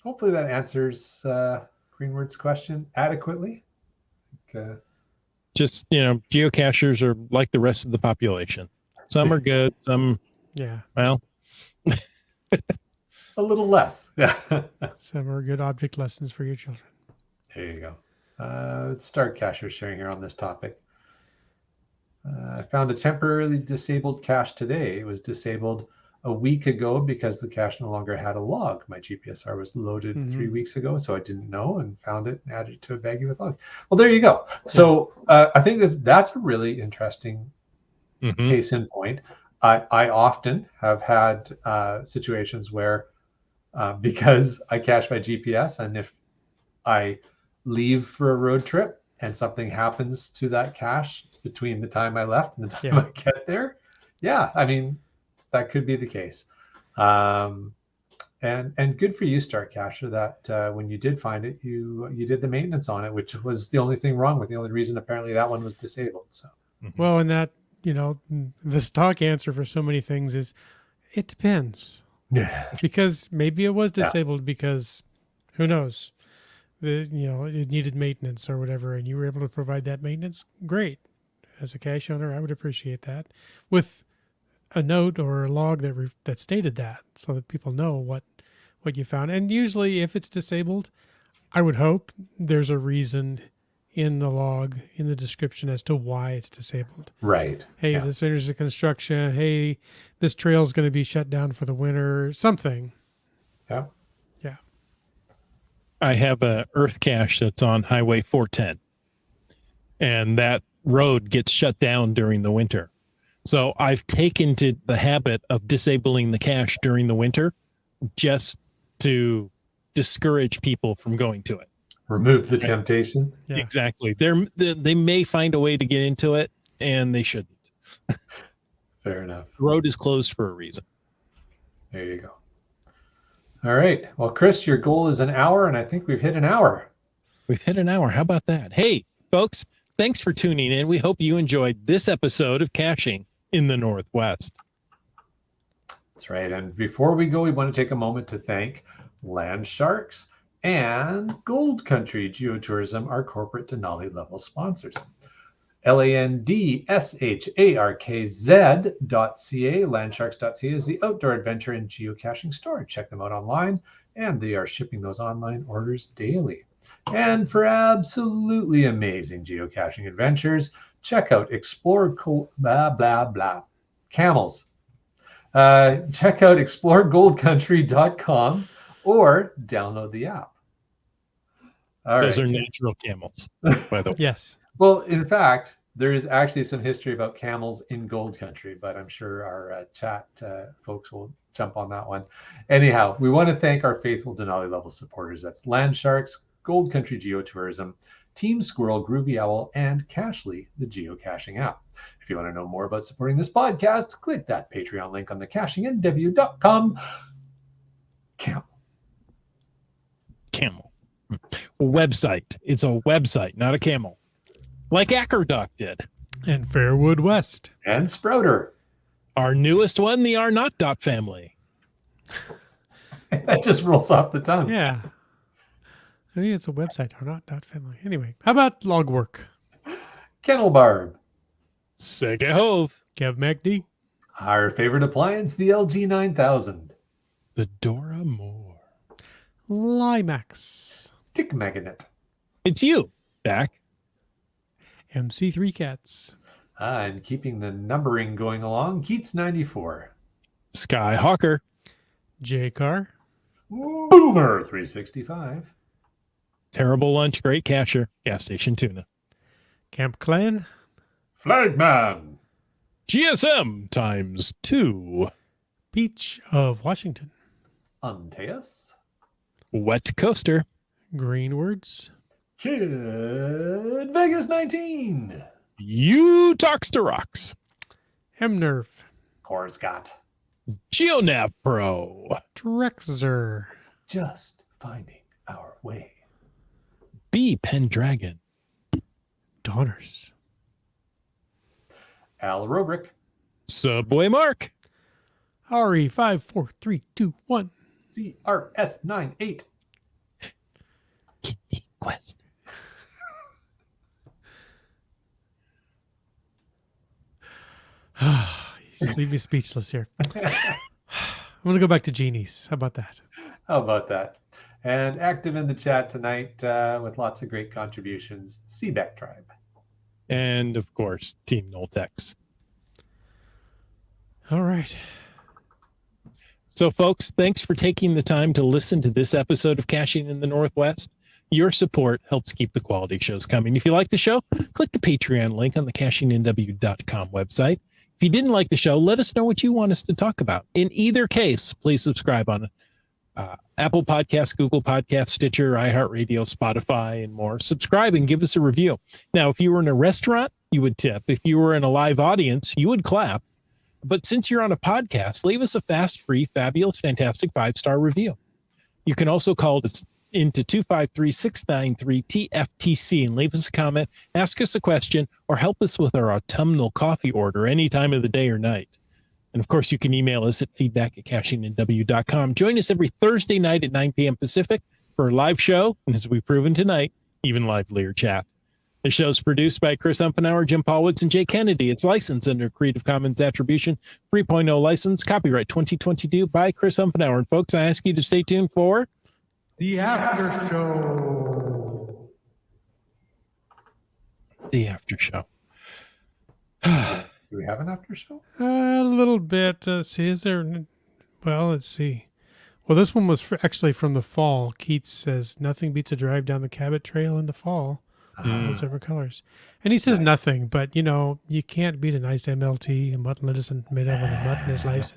hopefully that answers Greenword's question adequately. Just, geocachers are like the rest of the population. Some are good, some, well, a little less. Yeah. Some are good object lessons for your children. There you go. Let's start cacher sharing here on this topic. I found a temporarily disabled cache today. It was disabled a week ago because the cache no longer had a log. My GPSR was loaded 3 weeks ago, so I didn't know and found it and added it to a baggie with logs. Well, there you go. So I think that's a really interesting case in point. I often have had situations where because I cache my GPS, and if I leave for a road trip and something happens to that cache between the time I left and the time I get there, I mean, that could be the case. And good for you, Start Cacher, that when you did find it, you did the maintenance on it, which was the only thing wrong with. The only reason apparently that one was disabled. So well, and that, the stock answer for so many things is it depends. Yeah. Because maybe it was disabled because who knows? It needed maintenance or whatever, and you were able to provide that maintenance. Great. As a cache owner, I would appreciate that with a note or a log that stated that, so that people know what you found. And usually if it's disabled, I would hope there's a reason in the log, in the description, as to why it's disabled. Right. Hey, this finishes the construction. Hey, this trail is going to be shut down for the winter. Something. Yeah. Yeah. I have a earth cache that's on Highway 410, and that road gets shut down during the winter. So I've taken to the habit of disabling the cache during the winter just to discourage people from going to it. Remove the temptation. Yeah. Exactly. They may find a way to get into it, and they shouldn't. Fair enough. The road is closed for a reason. There you go. All right. Well, Chris, your goal is an hour, and I think we've hit an hour. We've hit an hour. How about that? Hey, folks, thanks for tuning in. We hope you enjoyed this episode of Caching in the Northwest. That's right. And before we go, we want to take a moment to thank Land Sharks and Gold Country Geotourism, our corporate Denali level sponsors. LANDSHARKZ.ca, landsharks.ca is the outdoor adventure and geocaching store. Check them out online, and they are shipping those online orders daily. And for absolutely amazing geocaching adventures, check out Camels. Check out exploregoldcountry.com or download the app. Those are natural camels, by the way. Yes. Well, in fact, there is actually some history about camels in Gold Country, but I'm sure our chat folks will jump on that one. Anyhow, we want to thank our faithful Denali level supporters. That's Land Sharks, Gold Country Geotourism, Team Squirrel, Groovy Owl, and Cashly, the geocaching app. If you want to know more about supporting this podcast, click that Patreon link on the cachingNW.com. Camel. Website. It's a website, not a camel. Like Ackerdoc did. And Fairwood West. And Sprouter. Our newest one, the Are Not Dot family. That just rolls off the tongue. Yeah. I think it's a website, or not family. Anyway, how about Logwork? Kennel Barb. Sega Hove. Kev MacD. Our favorite appliance, the LG 9000. The Dora Moore. Limax. Tick Magnet. It's you, back. MC3 Cats. And keeping the numbering going along, Keats 94. Skyhawker. J-Car. Boomer 365. Terrible Lunch, Great Catcher, Gas Station Tuna. Camp Clan. Flagman. GSM times 2. Beach of Washington. Antaeus. Wet Coaster. Greenwords. Kid Vegas 19. You Talks to Rocks. Hemnerf. Corscott. GeoNav Pro. Drexler. Just finding our way. B Pendragon. Donners. Al Robrick. Subway Mark. RE 54321. CRS 98. Kitty Quest. You leave me speechless here. I'm going to go back to genies. How about that? How about that? And active in the chat tonight with lots of great contributions, Seabeck Tribe. And of course, Team Noltex. All right. So, folks, thanks for taking the time to listen to this episode of Caching in the Northwest. Your support helps keep the quality shows coming. If you like the show, click the Patreon link on the cachingnw.com website. If you didn't like the show, let us know what you want us to talk about. In either case, please subscribe on Apple Podcasts, Google Podcasts, Stitcher, iHeartRadio, Spotify, and more. Subscribe and give us a review. Now, if you were in a restaurant, you would tip. If you were in a live audience, you would clap. But since you're on a podcast, leave us a fast, free, fabulous, fantastic 5-star review. You can also call us into 253-693-TFTC and leave us a comment, ask us a question, or help us with our autumnal coffee order any time of the day or night. And of course, you can email us at feedback@cachingndw.com. Join us every Thursday night at 9 p.m. Pacific for a live show, and as we've proven tonight, even livelier chat. The show is produced by Chris Umfenauer, Jim Paulwitz, and Jay Kennedy. It's licensed under Creative Commons Attribution 3.0 license, copyright 2022 by Chris Umfenauer. And folks, I ask you to stay tuned for The After Show. the after show. Do we have an after show? A little bit. See, is there? Well, let's see. Well, this one was actually from the fall. Keats says, nothing beats a drive down the Cabot Trail in the fall. Those different colors. And he says nothing, but, you know, you can't beat a nice MLT, a mutton lettuce made up when the mutton is nice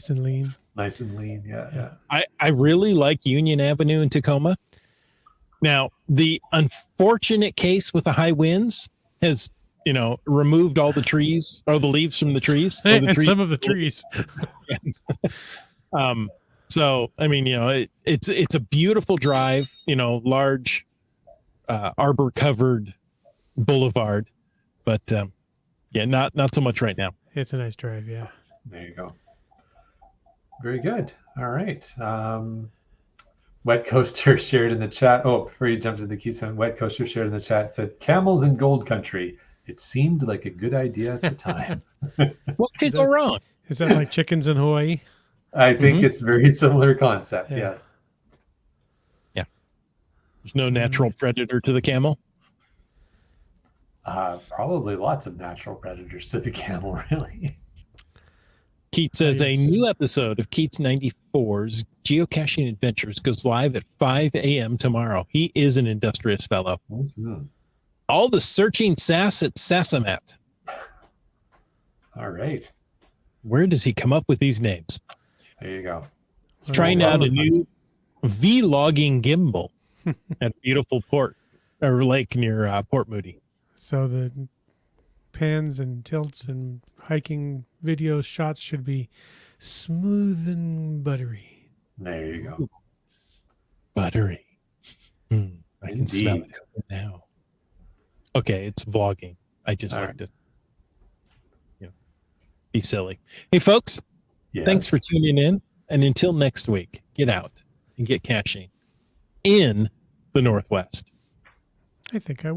and lean. Nice and lean, yeah. I really like Union Avenue in Tacoma. Now, the unfortunate case with the high winds has, you know, removed all the trees or the leaves from the trees. And some of the trees. So, I mean, you know, it's a beautiful drive, you know, large arbor covered boulevard, but yeah, not so much right now. It's a nice drive, yeah. There you go. Very good. All right. Wet Coaster shared in the chat. Oh, before you jump to the keys, Wet Coaster shared in the chat, said camels in gold country. It seemed like a good idea at the time. What could go wrong? Is that like chickens in Hawaii? I think it's very similar concept. Yeah. Yes. There's no natural predator to the camel. Probably lots of natural predators to the camel, really. Keats says a new episode of Keats 94's Geocaching Adventures goes live at 5 a.m. tomorrow. He is an industrious fellow. Mm-hmm. All the searching sass at Sassamat. All right. Where does he come up with these names? There you go. He's trying out a new vlogging gimbal at beautiful port or lake near Port Moody. So the pans and tilts and hiking videos shots should be smooth and buttery. There you go. Buttery. I can smell it Indeed. cooking now. Okay, it's vlogging. I just All like to be silly. Hey, folks, thanks Yes. for tuning in. And until next week, get out and get caching in the Northwest. I think I